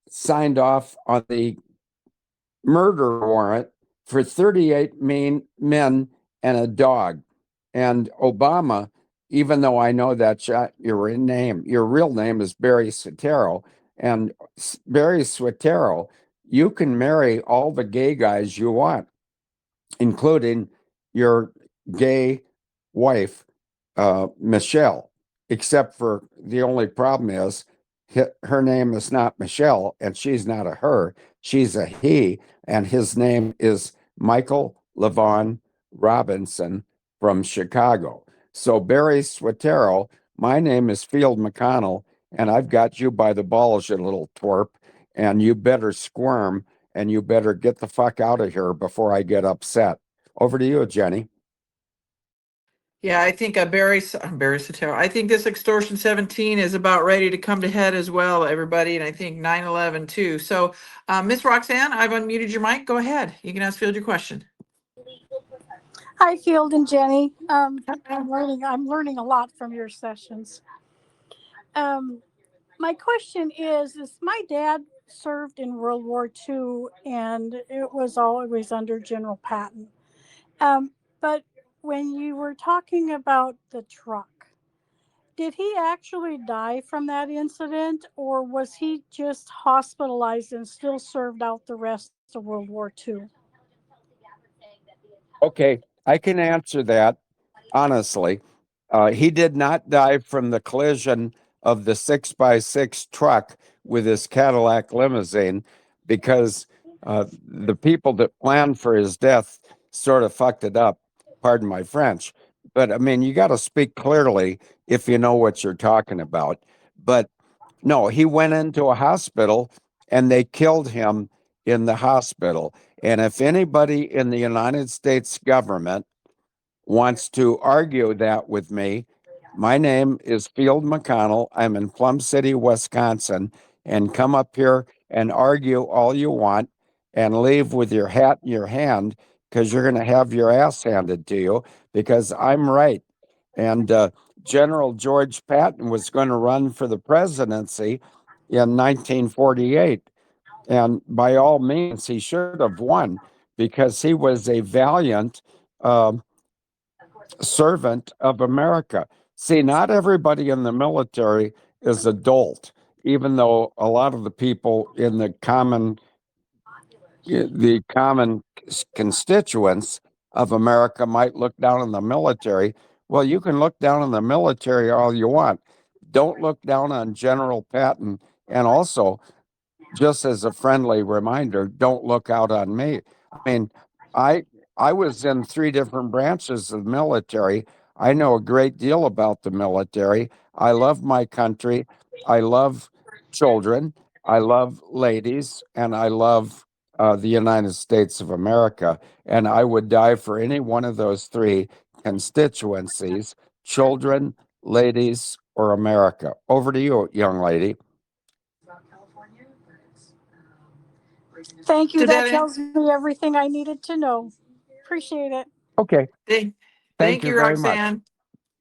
signed off on the murder warrant for 38 men and a dog. And Obama, even though I know that's your real name is Barry Soetoro. And Barry Soetoro, you can marry all the gay guys you want, including your gay wife, Michelle, except for the only problem is her name is not Michelle and she's not a her, she's a he, and his name is Michael Levon Robinson from Chicago. So Barry Soetoro, my name is Field Mcconnell, and I've got you by the balls, you little twerp, and you better squirm and you better get the fuck out of here before I get upset. Over to you, Jenny. Yeah, I think Barry Soetoro. I think this Extortion 17 is about ready to come to head as well, everybody, and I think 9/11 too. So, Miss Roxanne, I've unmuted your mic. Go ahead. You can ask Field your question. Hi, Field and Jenny. I'm learning a lot from your sessions. My question is my dad served in World War II, and it was always under General Patton. But when you were talking about the truck, did he actually die from that incident, or was he just hospitalized and still served out the rest of World War II? Okay, I can answer that honestly. He did not die from the collision of the 6x6 truck with his Cadillac limousine because the people that planned for his death sort of fucked it up. Pardon my French. But I mean, you got to speak clearly if you know what you're talking about. But no, he went into a hospital and they killed him in the hospital. And if anybody in the United States government wants to argue that with me, my name is Field Mcconnell. I'm in Plum City, Wisconsin, and come up here and argue all you want and leave with your hat in your hand because you're going to have your ass handed to you because I'm right. And General George Patton was going to run for the presidency in 1948. And by all means, he should have won because he was a valiant servant of America. See, not everybody in the military is adult, even though a lot of the people in the common constituents of America might look down on the military. Well, you can look down on the military all you want. Don't look down on General Patton. And also, just as a friendly reminder, don't look out on me. I mean, I I was in three different branches of the military. I know a great deal about the military. I love my country. I love children. I love ladies, and I love the United States of America. And I would die for any one of those three constituencies: children, ladies, or America. Over to you, young lady. Thank you. Did That that end? tells me everything I needed to know. Appreciate it. Okay. Thank, Thank thank you you, very much. Roxanne.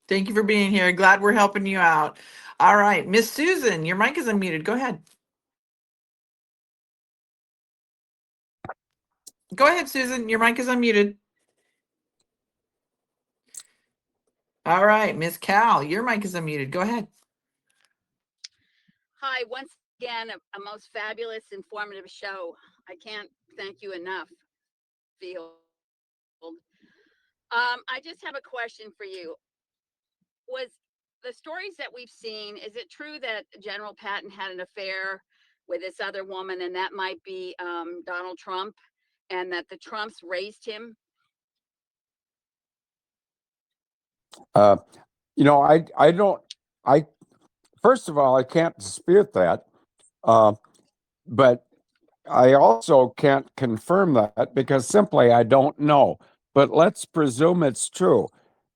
Thank you for being here. Glad we're helping you out. All right, Miss Susan, your mic is unmuted. Go ahead. Go ahead, Susan. Your mic is unmuted. All right, Miss Cal, your mic is unmuted. Go ahead. Hi, once again, a most fabulous, informative show. I can't thank you enough, Field. I just have a question for you. Was the stories that we've seen, is it true that General Patton had an affair with this other woman, and that might be Donald Trump, and that the Trumps raised him? I don't, I, first of all, I can't dispute that. But I also can't confirm that because simply I don't know. But let's presume it's true.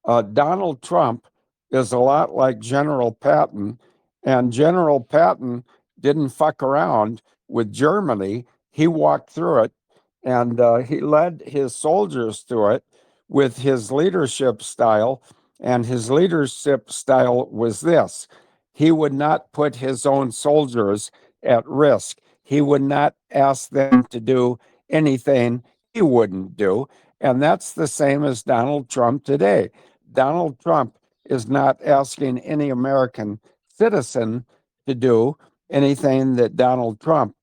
Donald Trump is a lot like General Patton, and General Patton didn't fuck around with Germany. He walked through it, and he led his soldiers through it with his leadership style. And his leadership style was this: he would not put his own soldiers at risk. He would not ask them to do anything he wouldn't do. And that's the same as Donald Trump today. Donald Trump is not asking any American citizen to do anything that Donald Trump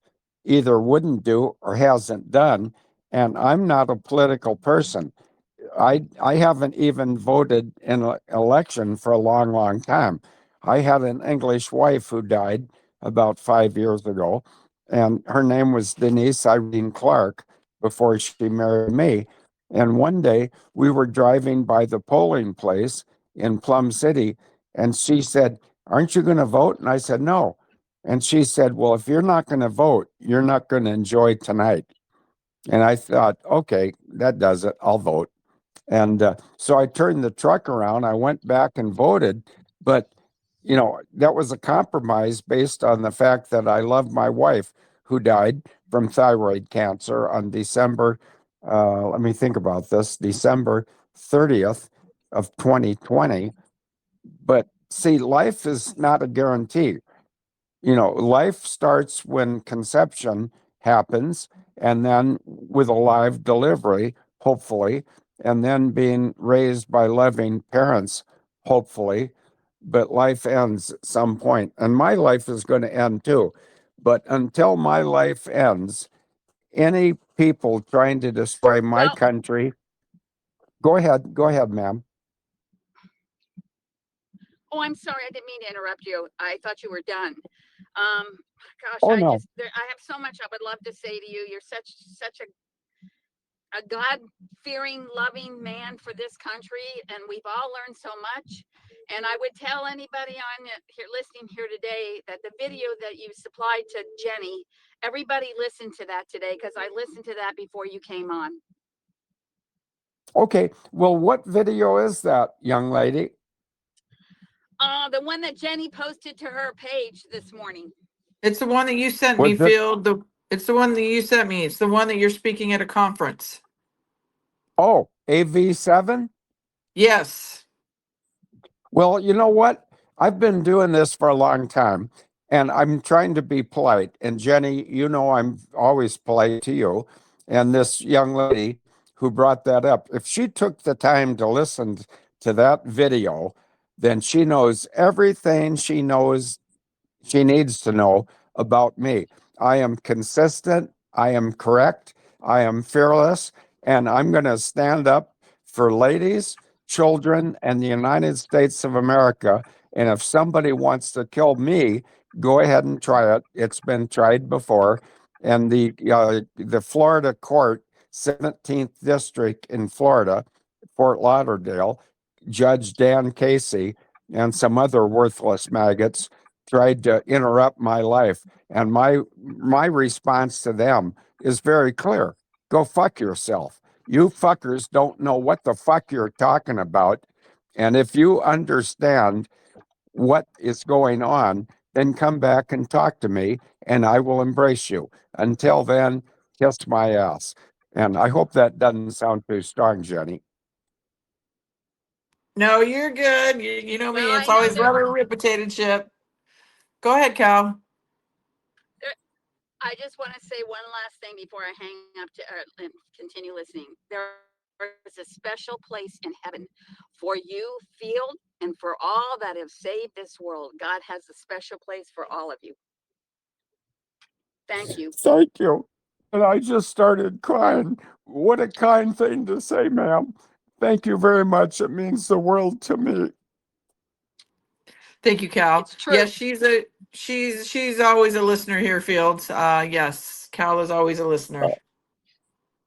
either wouldn't do or hasn't done. And I'm not a political person. I haven't even voted in an election for a long, long time. I had an English wife who died about 5 years ago, and her name was Denise Irene Clark before she married me. And one day we were driving by the polling place in Plum City, and she said, "Aren't you going to vote?" And I said, "No." And she said, "Well, if you're not going to vote, you're not going to enjoy tonight." And I thought, okay, that does it. I'll vote. And so I turned the truck around. I went back and voted. But, that was a compromise based on the fact that I love my wife, who died from thyroid cancer on let me think about this, December 30th of 2020. But see, life is not a guarantee. Life starts when conception happens, and then with a live delivery, hopefully, and then being raised by loving parents, hopefully. But life ends at some point, and my life is going to end too. But until my life ends, any people trying to destroy my Well, country, go ahead, ma'am. oh, I'm sorry. I didn't mean to interrupt you. I thought you were done. Gosh, Oh no. I have so much I would love to say to you. You're such a God-fearing, loving man for this country, and we've all learned so much. And I would tell anybody on here listening here today that the video that you supplied to Jenny, everybody listen to that today, because I listened to that before you came on. Okay, well, what video is that, young lady? The one that Jenny posted to her page this morning. It's the one that you sent me, Was it? Field. It's the one that you sent me. It's the one that you're speaking at a conference. Oh, AV7? Yes. Well, you know what? I've been doing this for a long time, and I'm trying to be polite. And Jenny, you know I'm always polite to you. And this young lady who brought that up, if she took the time to listen to that video, then she knows everything she needs to know about me. I am consistent, I am correct, I am fearless, and I'm going to stand up for ladies, children, and the United States of America. And if somebody wants to kill me, go ahead and try it. It's been tried before. And the Florida court, 17th district in Florida, Fort Lauderdale, Judge Dan Casey and some other worthless maggots tried to interrupt my life. And my response to them is very clear. Go fuck yourself. You fuckers don't know what the fuck you're talking about. And if you understand what is going on, then come back and talk to me and I will embrace you. Until then, kiss my ass. And I hope that doesn't sound too strong, Jenny. No, you're good. You know me. Well, It's I know always that rather reputed ship. Go ahead, Cal. I just want to say one last thing before I hang up and continue listening. There is a special place in heaven for you, Field, and for all that have saved this world. God has a special place for all of you. Thank you. Thank you. And I just started crying. What a kind thing to say, ma'am. Thank you very much. It means the world to me. Thank you, Cal. It's true. Yes, she's always a listener here, Fields. Yes, Cal is always a listener.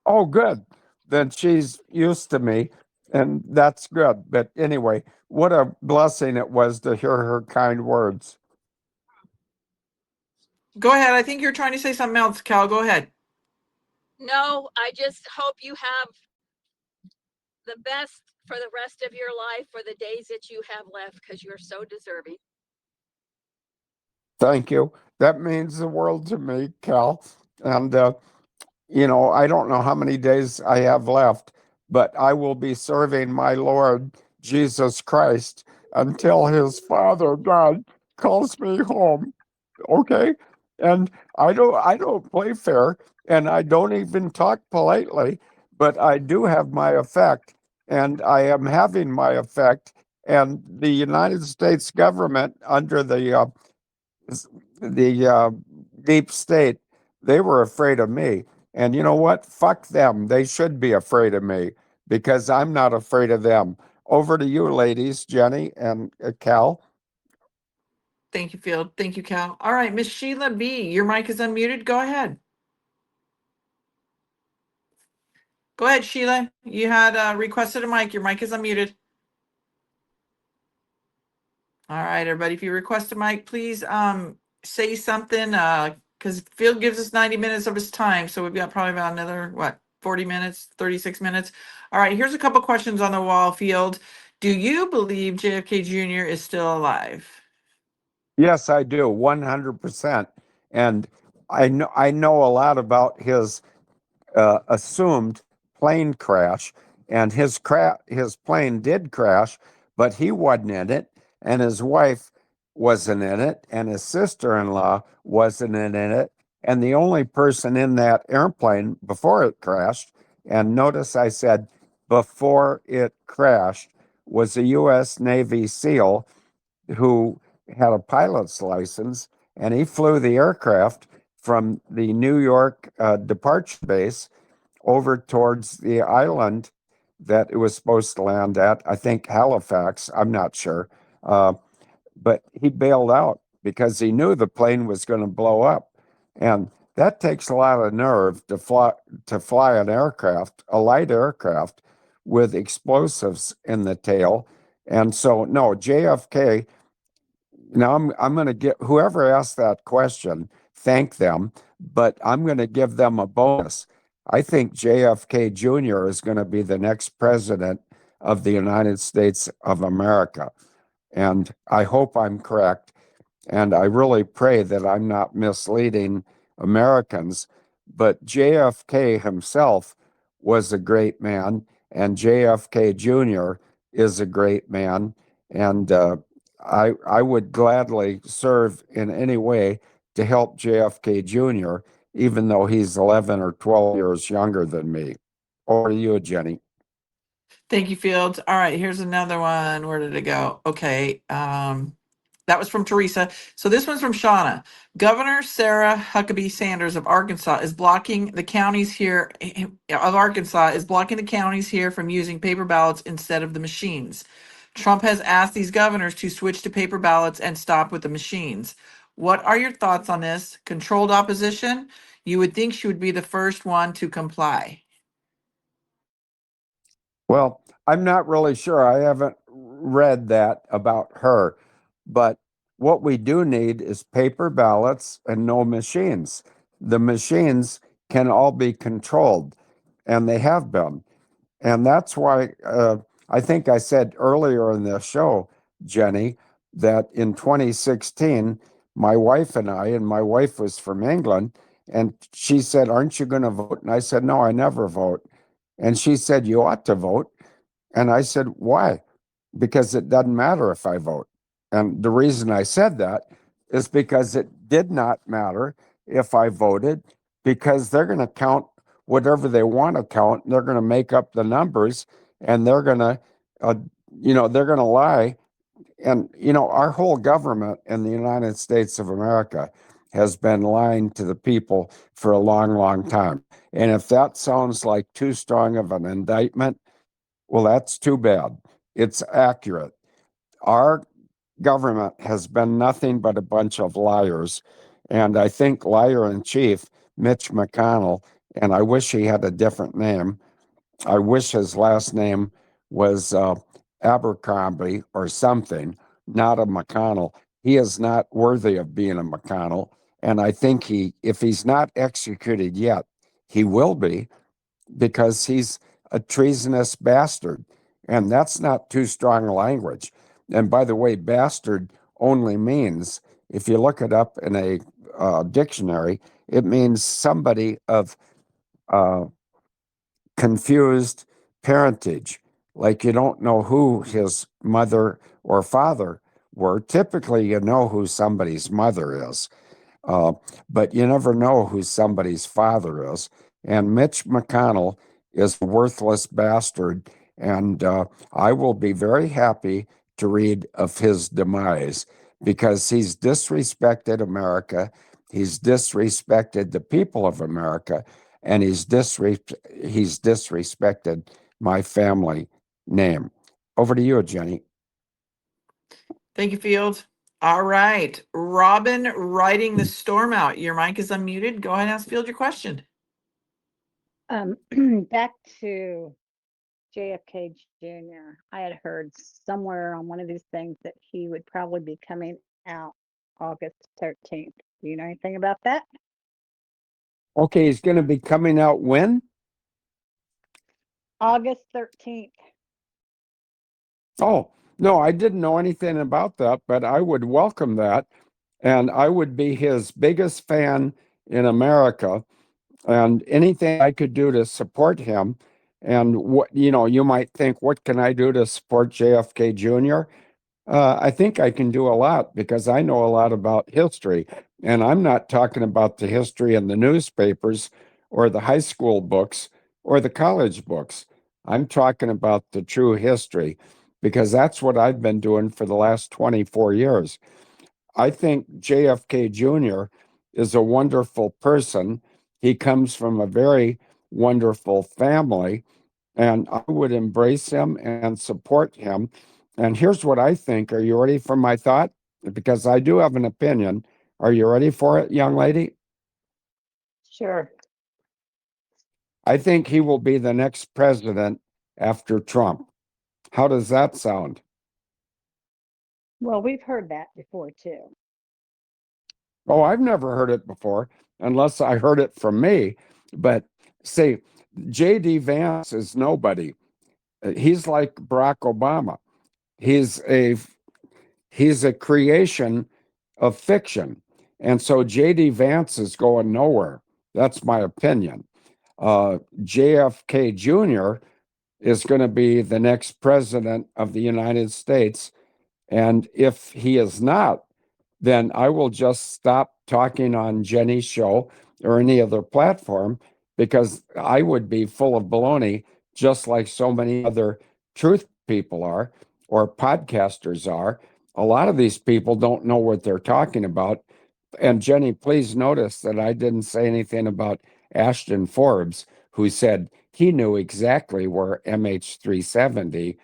Oh, good. Then she's used to me, and that's good. But anyway, what a blessing it was to hear her kind words. Go ahead. I think you're trying to say something else, Cal. Go ahead. No, I just hope you have the best for the rest of your life, for the days that you have left, because you're so deserving. Thank you. That means the world to me, Cal. And, I don't know how many days I have left, but I will be serving my Lord Jesus Christ until his Father God calls me home. Okay? And I don't play fair and I don't even talk politely, but I do have my effect and I am having my effect. And the United States government under the deep state, they were afraid of me. And you know what? Fuck them. They should be afraid of me because I'm not afraid of them. Over to you, ladies, Jenny and Cal. Thank you, Field. Thank you, Cal. All right, Miss Sheila B., your mic is unmuted. Go ahead. Go ahead, Sheila. You had requested a mic. Your mic is unmuted. All right, everybody. If you request a mic, please say something because Field gives us 90 minutes of his time. So we've got probably about another, 40 minutes, 36 minutes. All right, here's a couple questions on the wall, Field. Do you believe JFK Jr. is still alive? Yes, I do, 100%. And I know a lot about his assumed plane crash, and his plane did crash, but he wasn't in it, and his wife wasn't in it, and his sister-in-law wasn't in it, and the only person in that airplane before it crashed, and notice I said before it crashed was a U.S. Navy SEAL who had a pilot's license, and he flew the aircraft from the New York departure base over towards the island that it was supposed to land at. I think Halifax, I'm not sure. But he bailed out because he knew the plane was going to blow up. And that takes a lot of nerve to fly an aircraft, a light aircraft, with explosives in the tail. And so, no, JFK. Now I'm going to get whoever asked that question, thank them, but I'm going to give them a bonus. I think JFK Jr. is going to be the next president of the United States of America. And I hope I'm correct. And I really pray that I'm not misleading Americans. But JFK himself was a great man, and JFK Jr. is a great man. And I would gladly serve in any way to help JFK Jr., even though he's 11 or 12 years younger than me. Over to you, Jenny. Thank you, Fields. All right, here's another one. Where did it go? Okay. That was from Teresa. So this one's from Shauna. Governor Sarah Huckabee Sanders of Arkansas is blocking the counties here from using paper ballots instead of the machines. Trump has asked these governors to switch to paper ballots and stop with the machines. What are your thoughts on this? Controlled opposition? You would think she would be the first one to comply. Well, I'm not really sure. I haven't read that about her. But what we do need is paper ballots and no machines. The machines can all be controlled, and they have been. And that's why I think I said earlier in the show, Jenny, that in 2016, my wife and my wife was from England, and she said, "Aren't you going to vote?" And I said, "No, I never vote." And she said, "You ought to vote." And I said, "Why?" Because it doesn't matter if I vote. And the reason I said that is because it did not matter if I voted, because they're going to count whatever they want to count. And they're going to make up the numbers, and they're going to, they're going to lie. And, our whole government in the United States of America has been lying to the people for a long, long time. And if that sounds like too strong of an indictment, well, that's too bad. It's accurate. Our government has been nothing but a bunch of liars. And I think liar in chief, Mitch McConnell, and I wish he had a different name. I wish his last name was Abercrombie or something, not a McConnell. He is not worthy of being a McConnell. And I think if he's not executed yet, he will be, because he's a treasonous bastard. And that's not too strong language. And by the way, bastard only means, if you look it up in a dictionary, it means somebody of confused parentage. Like you don't know who his mother or father were. Typically, you know who somebody's mother is, but you never know who somebody's father is. And Mitch McConnell is a worthless bastard, and I will be very happy to read of his demise, because he's disrespected America, he's disrespected the people of America, and he's disrespected my family name. Over to you, Jenny. Thank you, Fields. All right. Robin riding the storm out. Your mic is unmuted. Go ahead and ask Field your question. Back to JFK Jr. I had heard somewhere on one of these things that he would probably be coming out August 13th. Do you know anything about that? Okay, he's going to be coming out when? August 13th. Oh, no, I didn't know anything about that, but I would welcome that. And I would be his biggest fan in America. And anything I could do to support him. And what, you might think, what can I do to support JFK Jr.? I think I can do a lot, because I know a lot about history. And I'm not talking about the history in the newspapers or the high school books or the college books. I'm talking about the true history, because that's what I've been doing for the last 24 years. I think JFK Jr. is a wonderful person. He comes from a very wonderful family, and I would embrace him and support him. And here's what I think. Are you ready for my thought? Because I do have an opinion. Are you ready for it, young lady? Sure. I think he will be the next president after Trump. How does that sound? Well, we've heard that before too. Oh, I've never heard it before, unless I heard it from me. But see, J.D. Vance is nobody. He's like Barack Obama. He's a creation of fiction. And so J.D. Vance is going nowhere. That's my opinion. JFK Jr. is going to be the next president of the United States. And if he is not, then I will just stop talking on Jenny's show or any other platform, because I would be full of baloney, just like so many other truth people are, or podcasters are. A lot of these people don't know what they're talking about. And Jenny, please notice that I didn't say anything about Ashton Forbes, who said he knew exactly where MH370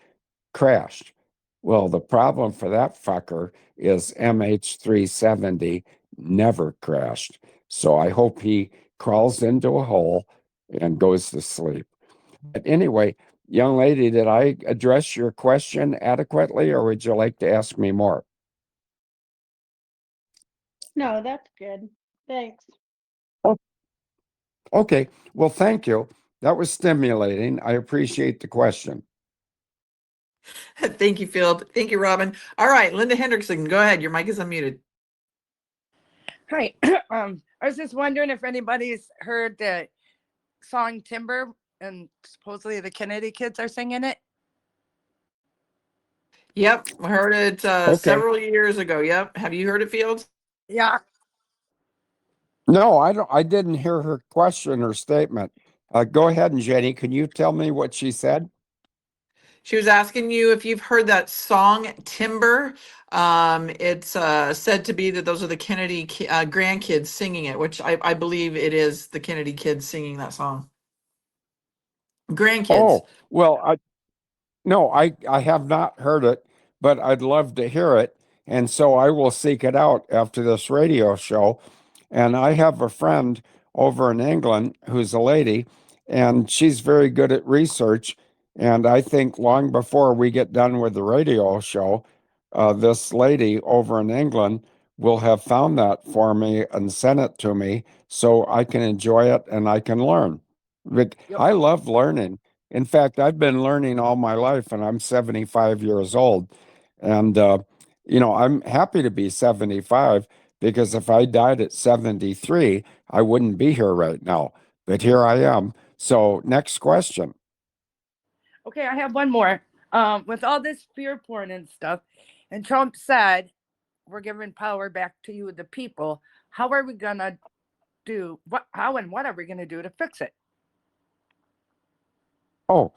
crashed. Well, the problem for that fucker is MH370 never crashed. So I hope he crawls into a hole and goes to sleep. But anyway, young lady, did I address your question adequately, or would you like to ask me more? No, that's good. Thanks. Okay, well, thank you. That was stimulating. I appreciate the question. Thank you, Field. Thank you, Robin. All right, Linda Hendrickson, go ahead. Your mic is unmuted. Hi. I was just wondering if anybody's heard the song Timber, and supposedly the Kennedy kids are singing it. Yep, I heard it Okay. several years ago. Yep. Have you heard it, Fields? Yeah. No, I didn't hear her question or statement. Go ahead, and Jenny, can you tell me what she said? She was asking you if you've heard that song Timber. It's said to be that those are the Kennedy grandkids singing it, which I believe it is the Kennedy kids singing that song. Grandkids. Oh, well, I have not heard it, but I'd love to hear it. And so I will seek it out after this radio show. And I have a friend over in England who's a lady, and she's very good at research. And I think long before we get done with the radio show, this lady over in England will have found that for me and sent it to me so I can enjoy it and I can learn. I love learning. In fact, I've been learning all my life, and I'm 75 years old. And, I'm happy to be 75, because if I died at 73, I wouldn't be here right now. But here I am. So, next question. Okay, I have one more. With all this fear porn and stuff, and Trump said, we're giving power back to you, the people. How are we going to do, how and what are we going to do to fix it? Oh,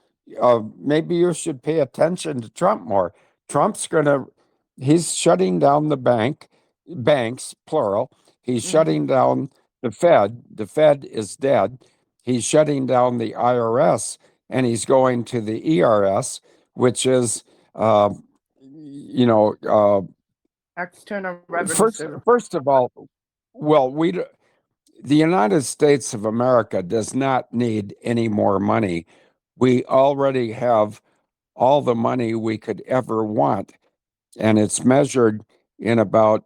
maybe you should pay attention to Trump more. He's shutting down the banks, plural. He's shutting down the Fed. The Fed is dead. He's shutting down the IRS, and he's going to the ERS, which is, External revenue. first of all, well, the United States of America does not need any more money. We already have all the money we could ever want, and it's measured in about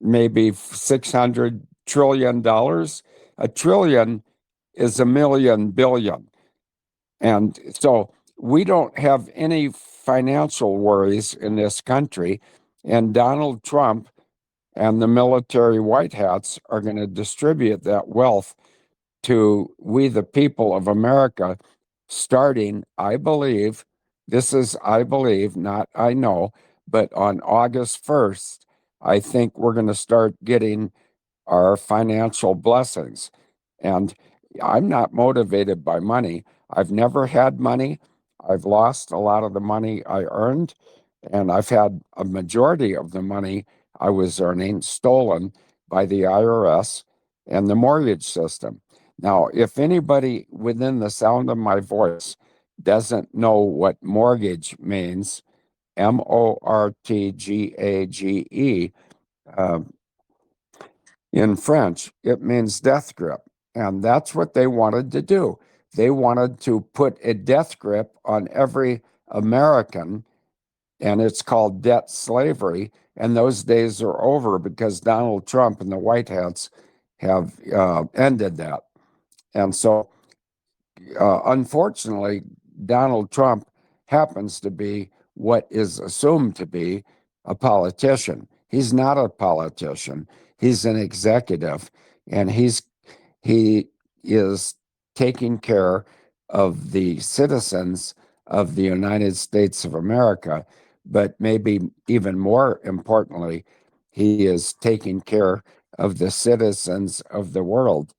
maybe $600 trillion. A trillion is a million billion. And so we don't have any financial worries in this country. And Donald Trump and the military white hats are going to distribute that wealth to we, the people of America, starting, I believe, not I know, but on August 1st, I think we're going to start getting our financial blessings. And I'm not motivated by money. I've never had money. I've lost a lot of the money I earned, and I've had a majority of the money I was earning stolen by the IRS and the mortgage system. Now, if anybody within the sound of my voice doesn't know what mortgage means, mortgage, in French, it means death grip. And that's what they wanted to do. They wanted to put a death grip on every American, and it's called debt slavery. And those days are over because Donald Trump and the White Hats have ended that. And so, unfortunately, Donald Trump happens to be what is assumed to be a politician. He's not a politician. He's an executive, and he is taking care of the citizens of the United States of America, but maybe even more importantly, he is taking care of the citizens of the world.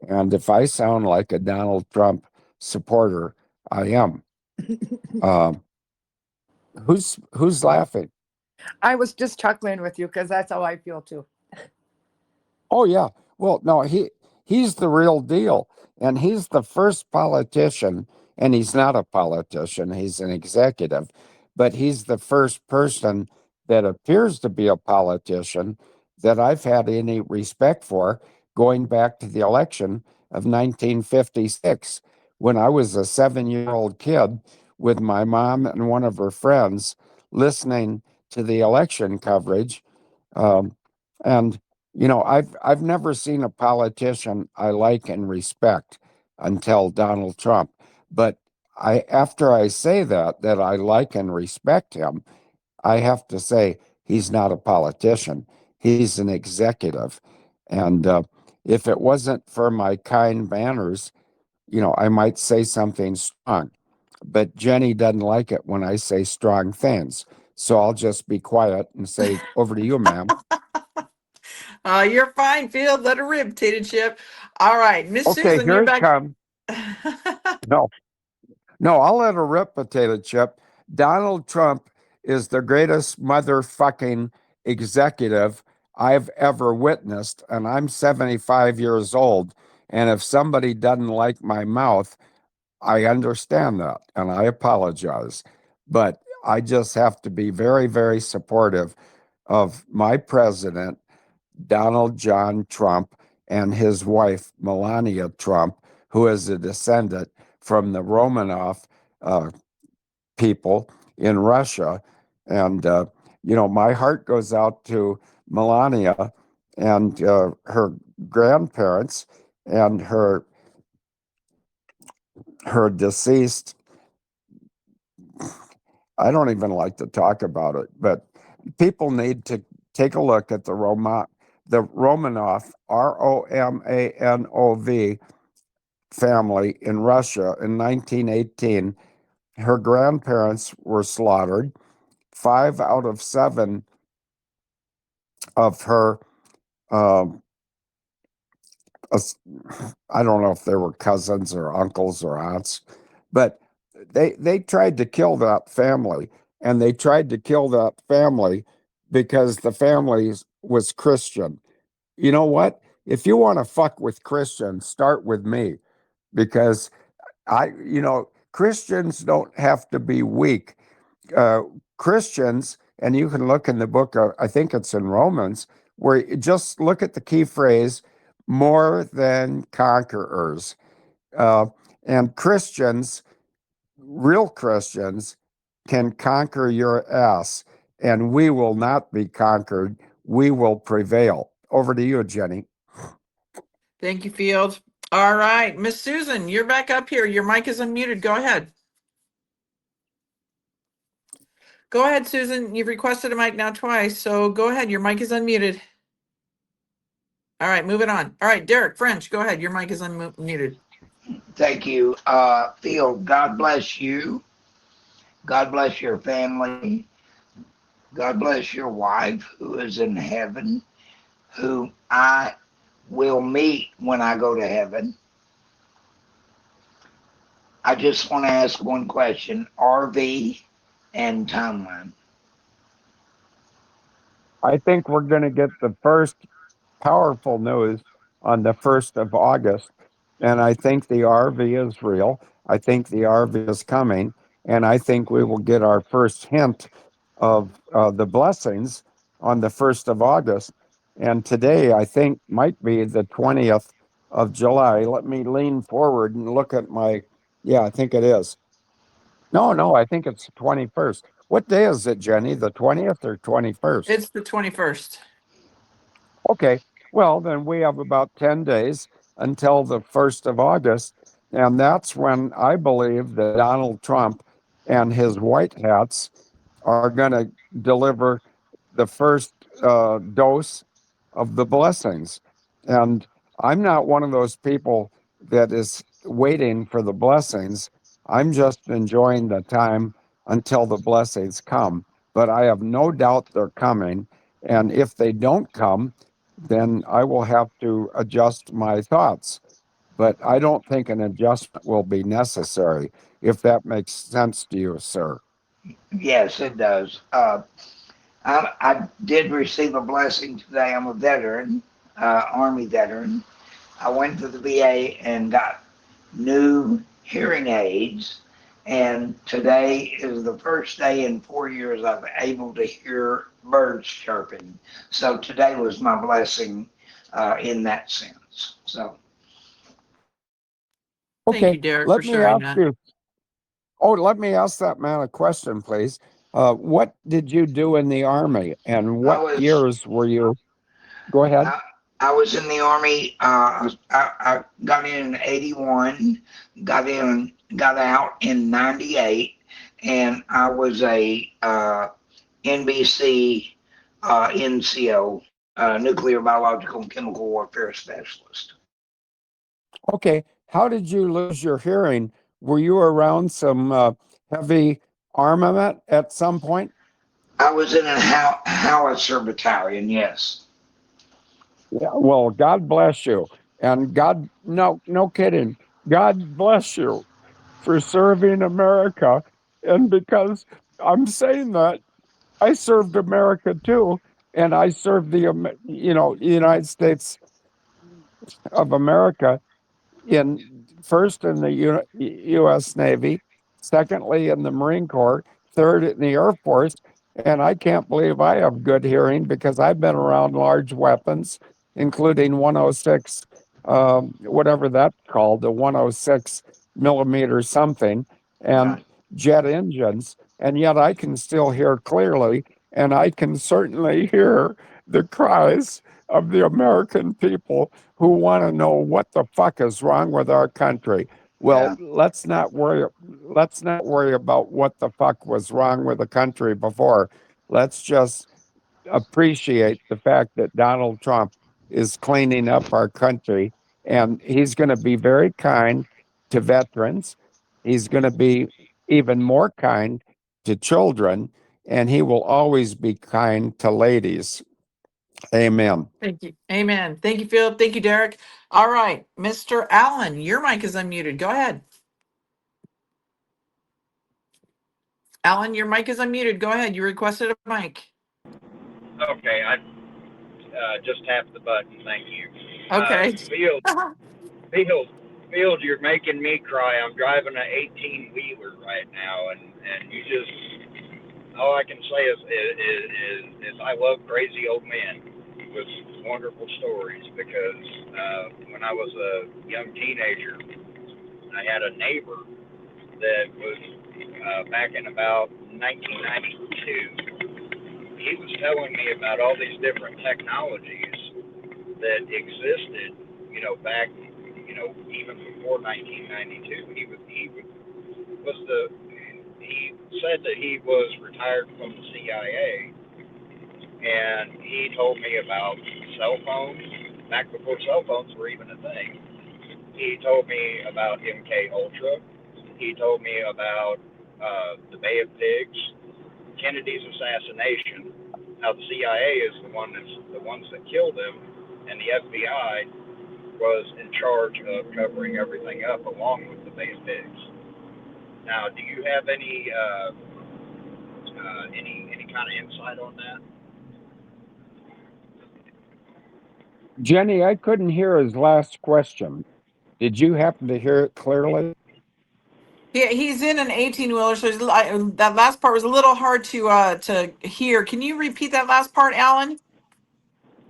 And if I sound like a Donald Trump supporter, I am. Um, who's laughing? I was just chuckling with you because that's how I feel too. Oh yeah. Well, no, he's the real deal, and he's the first politician, and he's not a politician, he's an executive, but he's the first person that appears to be a politician that I've had any respect for going back to the election of 1956 when I was a 7-year-old kid with my mom and one of her friends listening to the election coverage. And I've never seen a politician I like and respect until Donald Trump. But after I say that I like and respect him, I have to say he's not a politician. He's an executive. And if it wasn't for my kind manners, I might say something strong. But Jenny doesn't like it when I say strong things. So I'll just be quiet and say, over to you, ma'am. You're fine, Field. Let her rib, potato chip. All right, Miss Okay, Susan, you're here it back. comes. No, no, I'll let her rip, potato chip. Donald Trump is the greatest motherfucking executive I've ever witnessed, and I'm 75 years old. And if somebody doesn't like my mouth, I understand that, and I apologize. But I just have to be very, very supportive of my president, Donald John Trump, and his wife, Melania Trump, who is a descendant from the Romanov uh, people in Russia. And, my heart goes out to Melania and her grandparents and her deceased. I don't even like to talk about it, but people need to take a look at the Romanov, Romanov family in Russia in 1918. Her grandparents were slaughtered. 5 out of 7 of her, um, I don't know if they were cousins or uncles or aunts, but they tried to kill that family, and they tried to kill that family because the family was Christian. You know what? If you want to fuck with Christians, start with me, because Christians don't have to be weak. Christians, and you can look in the book, I think it's in Romans, where you just look at the key phrase, more than conquerors. And Christians, real Christians, can conquer your ass, and we will not be conquered. We will prevail. Over to you, Jenny. Thank you, Field. All right, Miss Susan, you're back up here. Your mic is unmuted. Go ahead. Go ahead, Susan. You've requested a mic now twice, so go ahead. Your mic is unmuted. All right, moving on. All right, Derek French, go ahead. Your mic is unmuted. Thank you. Phil, God bless you. God bless your family. God bless your wife who is in heaven, who I will meet when I go to heaven. I just want to ask one question. RV and timeline. I think we're going to get the first powerful news on the 1st of August. And I think the RV is real. I think the RV is coming. And I think we will get our first hint of the blessings on the 1st of August. And today, I think, might be the 20th of July. Let me lean forward and look at my, yeah, I think it is. No, I think it's the 21st. What day is it, Jenny? The 20th or 21st? It's the 21st. Okay, well, then we have about 10 days until the 1st of August. And that's when I believe that Donald Trump and his white hats are going to deliver the first dose of the blessings. And I'm not one of those people that is waiting for the blessings. I'm just enjoying the time until the blessings come. But I have no doubt they're coming. And if they don't come, then I will have to adjust my thoughts. But I don't think an adjustment will be necessary, if that makes sense to you, sir. Yes, it does. I did receive a blessing today. I'm a veteran, Army veteran. I went to the VA and got new hearing aids. And today is the first day in 4 years I've been able to hear birds chirping. So today was my blessing in that sense. So Thank you, Okay, Derek, for let me sharing ask that. you. Oh, let me ask that man a question, please. What did you do in the Army and I what was years were you? Go ahead. I was in the Army. I got in 81, got out in 98, and I was a NBC NCO, nuclear, biological, and chemical warfare specialist. Okay, how did you lose your hearing? Were you around some heavy armament at some point? I was in a howitzer battalion, yes. Yeah, well, God bless you. And God, no kidding. God bless you for serving America. And because I'm saying that, I served America too. And I served United States of America first in the U.S. Navy, secondly in the Marine Corps, third in the Air Force. And I can't believe I have good hearing because I've been around large weapons, including 106, whatever that's called, the 106 millimeter something, and Right. jet engines. And yet I can still hear clearly, and I can certainly hear the cries of the American people who want to know what the fuck is wrong with our country. Well, Yeah. let's not worry. Let's not worry about what the fuck was wrong with the country before. Let's just appreciate the fact that Donald Trump is cleaning up our country, and he's going to be very kind to veterans. He's going to be even more kind to children, and he will always be kind to ladies. Amen. Thank you. Amen. Thank you, Phil. Thank you, Derek. All right, Mr. Allen, your mic is unmuted. Go ahead. Alan, your mic is unmuted. Go ahead. You requested a mic. Okay, I just tapped the button. Thank you. Okay. Field, you're making me cry. I'm driving an 18-wheeler right now, and you just all I can say is I love crazy old men with wonderful stories because when I was a young teenager, I had a neighbor that was back in about 1992. He was telling me about all these different technologies that existed, back, even before 1992. He said that he was retired from the CIA, and he told me about cell phones back before cell phones were even a thing. He told me about MK Ultra. He told me about the Bay of Pigs, Kennedy's assassination, how the CIA is the ones that killed him, and the FBI was in charge of covering everything up along with the Bay of Pigs. Now, do you have any kind of insight on that? Jenny, I couldn't hear his last question. Did you happen to hear it clearly? Yeah, he's in an 18-wheeler, so that last part was a little hard to hear. Can you repeat that last part, Alan?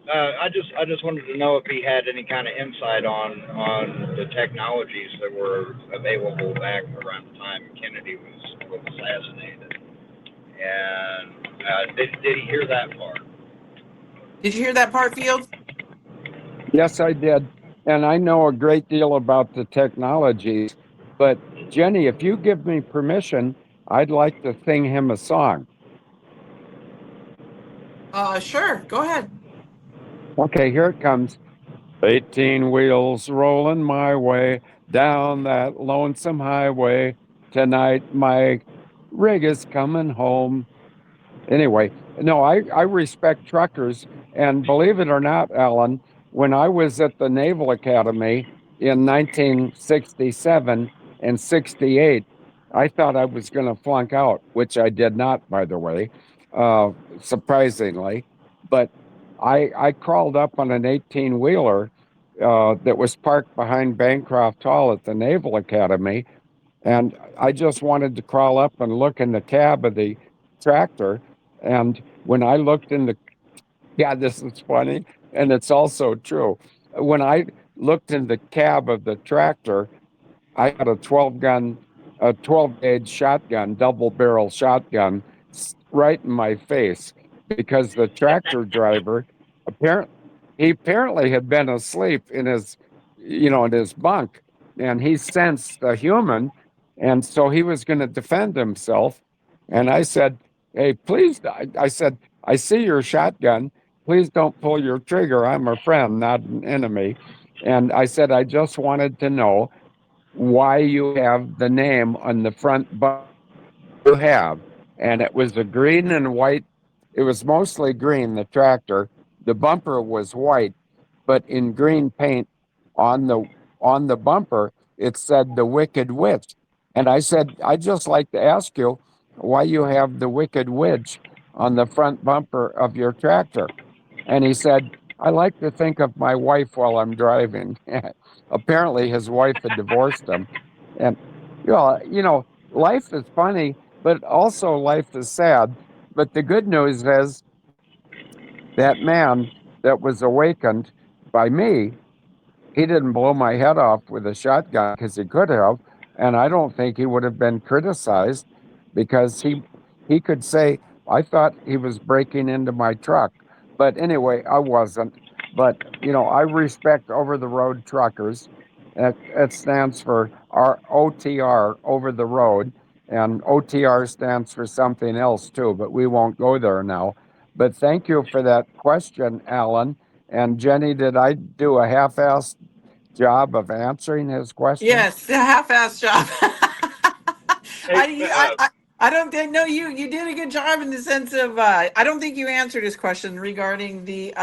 I just wanted to know if he had any kind of insight on the technologies that were available back around the time Kennedy was assassinated, and did he hear that part? Did you hear that part, Field? Yes, I did. And I know a great deal about the technologies. But Jenny, if you give me permission, I'd like to sing him a song. Sure. Go ahead. Okay, here it comes. 18 wheels rolling my way down that lonesome highway. Tonight my rig is coming home. Anyway, no, I respect truckers. And believe it or not, Alan, when I was at the Naval Academy in 1967 and 68, I thought I was going to flunk out, which I did not, by the way, surprisingly. But I crawled up on an 18-wheeler that was parked behind Bancroft Hall at the Naval Academy. And I just wanted to crawl up and look in the cab of the tractor. And when I looked in the, yeah, this is funny. And it's also true. When I looked in the cab of the tractor, I had a 12 gauge shotgun, double barrel shotgun right in my face because the tractor driver apparently he apparently had been asleep in his, in his bunk, and he sensed a human, and so he was going to defend himself. And I said, "Hey, please," I said, "I see your shotgun. Please don't pull your trigger. I'm a friend, not an enemy." And I said, "I just wanted to know why you have the name on the front bumper you have." And it was a green and white. It was mostly green, the tractor. The bumper was white, but in green paint on the bumper, it said the Wicked Witch. And I said, "I'd just like to ask you why you have the Wicked Witch on the front bumper of your tractor." And he said, "I like to think of my wife while I'm driving." Apparently his wife had divorced him. And life is funny, but also life is sad. But the good news is that man that was awakened by me, he didn't blow my head off with a shotgun because he could have, and I don't think he would have been criticized because he could say, "I thought he was breaking into my truck." But anyway, I wasn't. But I respect over the road truckers. It stands for OTR, over the road, and OTR stands for something else too, but we won't go there now. But thank you for that question, Alan. And Jenny, did I do a half-assed job of answering his question? Yes, a half-ass job. Hey, I don't think, no, you did a good job in the sense of I don't think you answered his question regarding the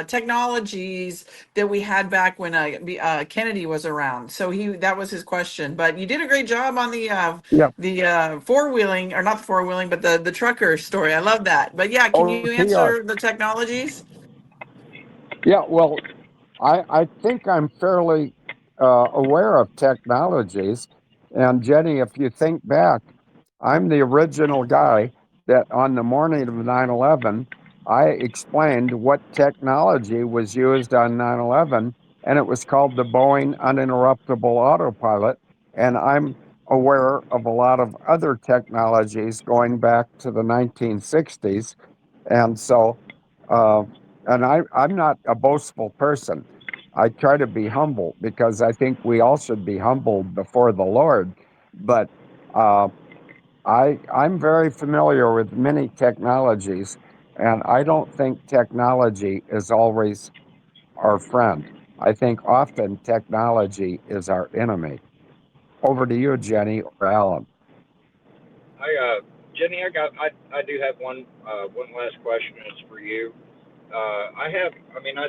technologies that we had back when Kennedy was around. So that was his question, but you did a great job on Yeah. the four-wheeling, or not the four-wheeling, but the trucker story. I love that. But yeah, can you OTR. answer the technologies? Yeah, well, I think I'm fairly aware of technologies. And Jenny, if you think back, I'm the original guy that on the morning of 9/11, I explained what technology was used on 9/11, and it was called the Boeing Uninterruptible Autopilot. And I'm aware of a lot of other technologies going back to the 1960s. And so, uh, and I'm not a boastful person. I try to be humble because I think we all should be humbled before the Lord. But uh, I'm very familiar with many technologies, and I don't think technology is always our friend. I think often technology is our enemy. Over to you, Jenny or Alan. Jenny, I do have one last question. It's for you. I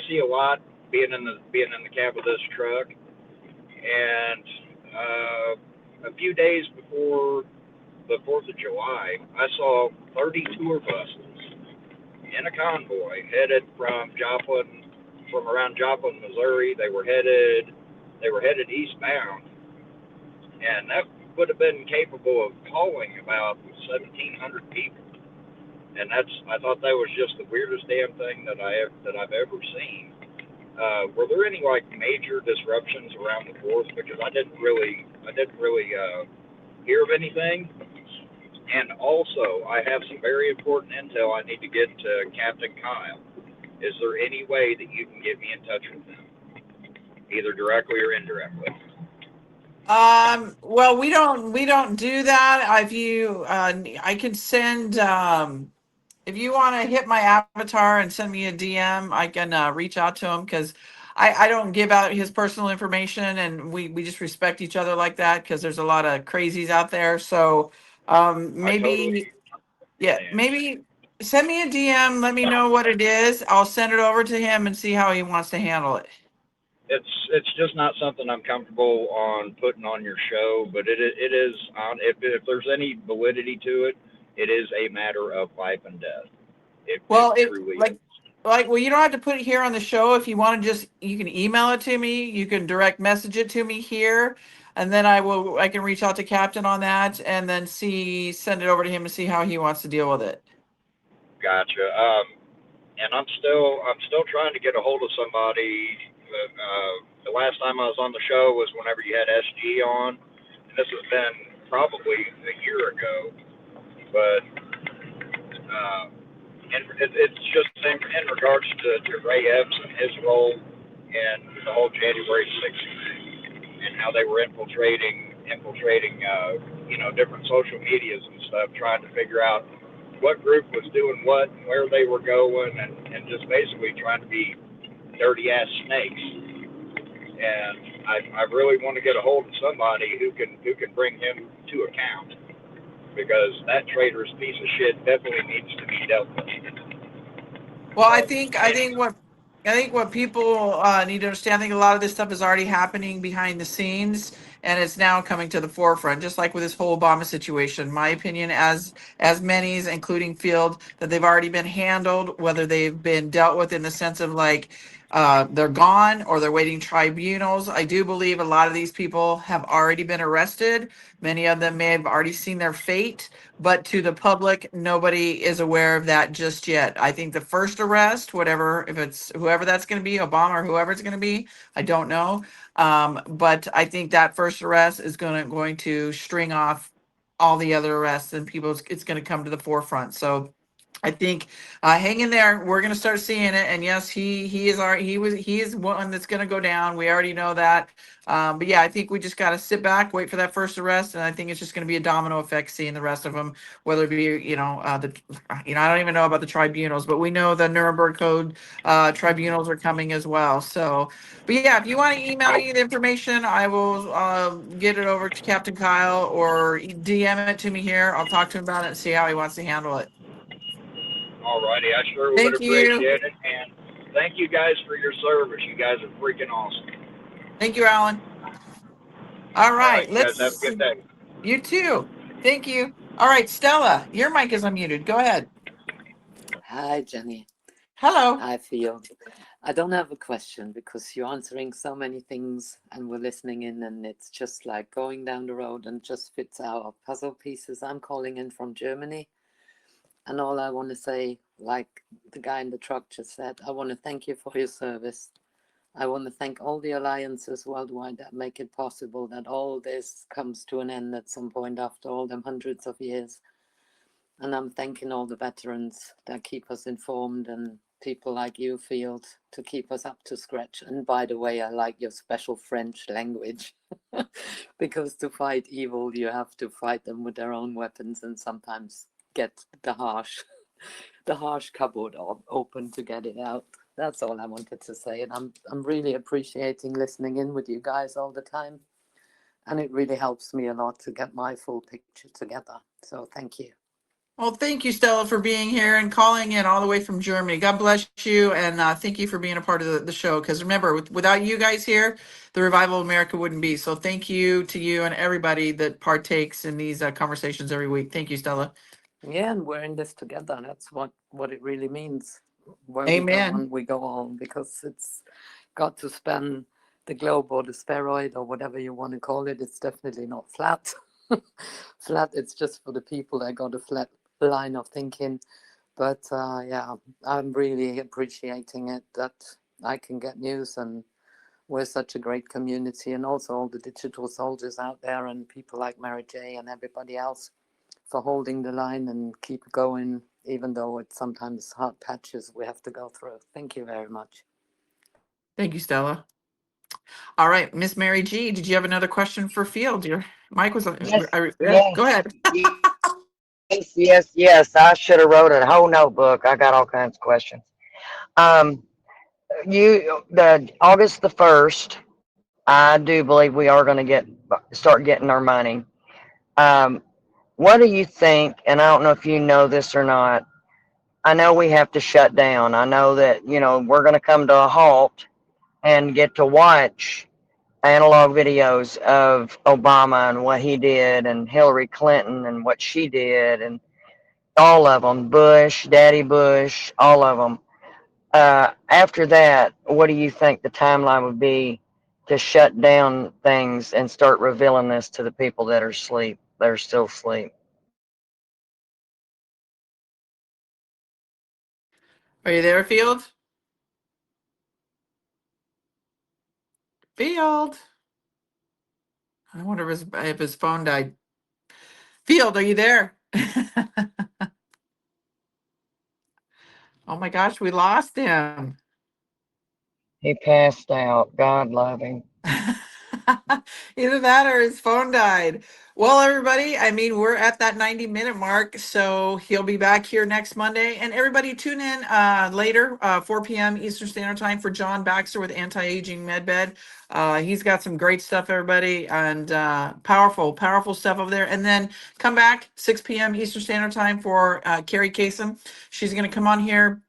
see a lot being in the cab of this truck, and a few days before the 4th of July, I saw 30 tour buses in a convoy headed from around Joplin, Missouri. They were headed eastbound, and that would have been capable of hauling about 1,700 people. And I thought that was just the weirdest damn thing that I've ever seen. Were there any like major disruptions around the 4th? Because I didn't really hear of anything. And also, I have some very important intel I need to get to Captain Kyle. Is there any way that you can get me in touch with him, either directly or indirectly? Well, we don't do that. If you, I can send, if you want to hit my avatar and send me a DM, I can reach out to him because I don't give out his personal information, and we just respect each other like that because there's a lot of crazies out there. So maybe, yeah, maybe send me a DM, let me know what it is. I'll send it over to him and see how he wants to handle it. It's just not something I'm comfortable on putting on your show, but it is on. If there's any validity to it, it is a matter of life and death. It truly is. Well, you don't have to put it here on the show. If you want to you can email it to me. You can direct message it to me here, and then I can reach out to Captain on that, and then send it over to him and see how he wants to deal with it. Gotcha. And I'm still trying to get a hold of somebody. The last time I was on the show was whenever you had SG on, and this has been probably a year ago. But and it's just in regards to Ray Epps and his role in the whole January 6th thing, and how they were infiltrating different social medias and stuff, trying to figure out what group was doing what and where they were going, and just basically trying to be dirty ass snakes. And I really want to get a hold of somebody who can bring him to account, because that traitorous piece of shit definitely needs to be dealt with. Well, I think what people need to understand, I think a lot of this stuff is already happening behind the scenes, and it's now coming to the forefront. Just like with this whole Obama situation, my opinion, as many's, including Field, that they've already been handled, whether they've been dealt with in the sense of like they're gone or they're waiting tribunals. I do believe a lot of these people have already been arrested. Many of them may have already seen their fate, but to the public, nobody is aware of that just yet. I think the first arrest, if it's whoever that's going to be, Obama or whoever it's going to be, I don't know. But I think that first arrest is going to string off all the other arrests, and it's going to come to the forefront. So I think hang in there. We're going to start seeing it. And yes, he is one that's going to go down. We already know that. But yeah, I think we just got to sit back, wait for that first arrest, and I think it's just going to be a domino effect seeing the rest of them. Whether it be I don't even know about the tribunals, but we know the Nuremberg Code tribunals are coming as well. So, but yeah, if you want to email me the information, I will get it over to Captain Kyle or DM it to me here. I'll talk to him about it and see how he wants to handle it. Alrighty, I sure would Thank you. appreciate it, and thank you guys for your service. You guys are freaking awesome. Thank you, Alan. All right, you guys have a good day. You too. Thank you. All right, Stella, your mic is unmuted. Go ahead. Hi, Jenny. Hello. Hi, Field. I don't have a question because you're answering so many things and we're listening in, and it's just like going down the road and just fits our puzzle pieces. I'm calling in from Germany. And all I want to say, like the guy in the truck just said, I want to thank you for your service. I want to thank all the alliances worldwide that make it possible that all this comes to an end at some point after all them hundreds of years. And I'm thanking all the veterans that keep us informed, and people like you, Field, to keep us up to scratch. And by the way, I like your special French language because to fight evil, you have to fight them with their own weapons, and sometimes get the harsh cupboard open to get it out. That's all I wanted to say, and I'm really appreciating listening in with you guys all the time, and it really helps me a lot to get my full picture together. So thank you. Well, thank you, Stella, for being here and calling in all the way from Germany. God bless you, and thank you for being a part of the show. Because remember, without you guys here, the Revival of America wouldn't be. So thank you to you and everybody that partakes in these conversations every week. Thank you, Stella. Yeah, and we're in this together. That's what it really means. Where Amen. we go on, because it's got to span the globe, or the spheroid, or whatever you want to call it. It's definitely not flat. Flat, it's just for the people that got a flat line of thinking. But yeah, I'm really appreciating it that I can get news, and we're such a great community, and also all the digital soldiers out there, and people like Mary J and everybody else for holding the line and keep going, even though it's sometimes hard patches we have to go through. Thank you very much. Thank you, Stella. All right, Miss Mary G, did you have another question for Field? Your mic was on. Yes, Go yes, ahead. yes. I should have wrote a whole notebook. I got all kinds of questions. Um, the August the 1st, I do believe we are going to start getting our money. Um, what do you think? And I don't know if you know this or not. I know we have to shut down. I know that, we're going to come to a halt and get to watch analog videos of Obama and what he did, and Hillary Clinton and what she did, and all of them, Bush, Daddy Bush, all of them. After that, what do you think the timeline would be to shut down things and start revealing this to the people that are still asleep? Are you there, Field? Field. I wonder if his phone died. Field, are you there? Oh my gosh, we lost him. He passed out. God love him. Either that or his phone died. Well, everybody, I mean, we're at that 90-minute mark, so he'll be back here next Monday. And everybody tune in later, 4 p.m. Eastern Standard Time for John Baxter with Anti-Aging Medbed. He's got some great stuff, everybody, and powerful stuff over there. And then come back 6 p.m. Eastern Standard Time for Carrie Kasem. She's going to come on here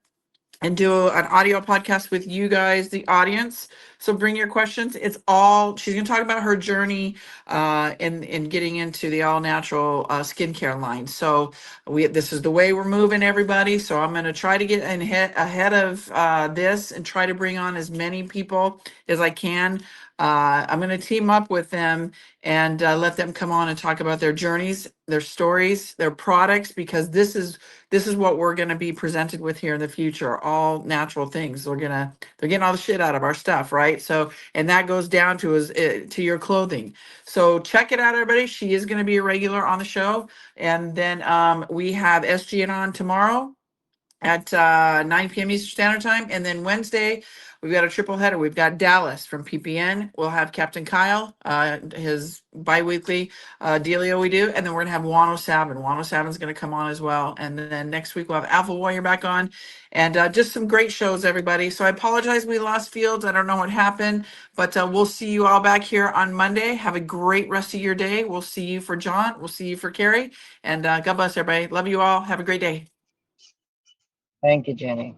and do an audio podcast with you guys, the audience. So bring your questions. She's going to talk about her journey in getting into the all natural skincare line. So this is the way we're moving, everybody. So I'm going to try to get ahead of this and try to bring on as many people as I can. I'm going to team up with them and let them come on and talk about their journeys, their stories, their products, because this is what we're going to be presented with here in the future, all natural things. They're getting all the shit out of our stuff, right? So, and that goes down to your clothing. So check it out, everybody. She is going to be a regular on the show. And then we have SGN on tomorrow at 9 p.m. Eastern Standard Time. And then Wednesday, we've got a triple header. We've got Dallas from PPN. We'll have Captain Kyle, his bi-weekly dealio we do. And then we're going to have Wano Sabin. Wano Sabin's going to come on as well. And then next week, we'll have Alpha Warrior back on. And just some great shows, everybody. So I apologize we lost Fields. I don't know what happened. But we'll see you all back here on Monday. Have a great rest of your day. We'll see you for John. We'll see you for Carrie. And God bless everybody. Love you all. Have a great day. Thank you, Jenny.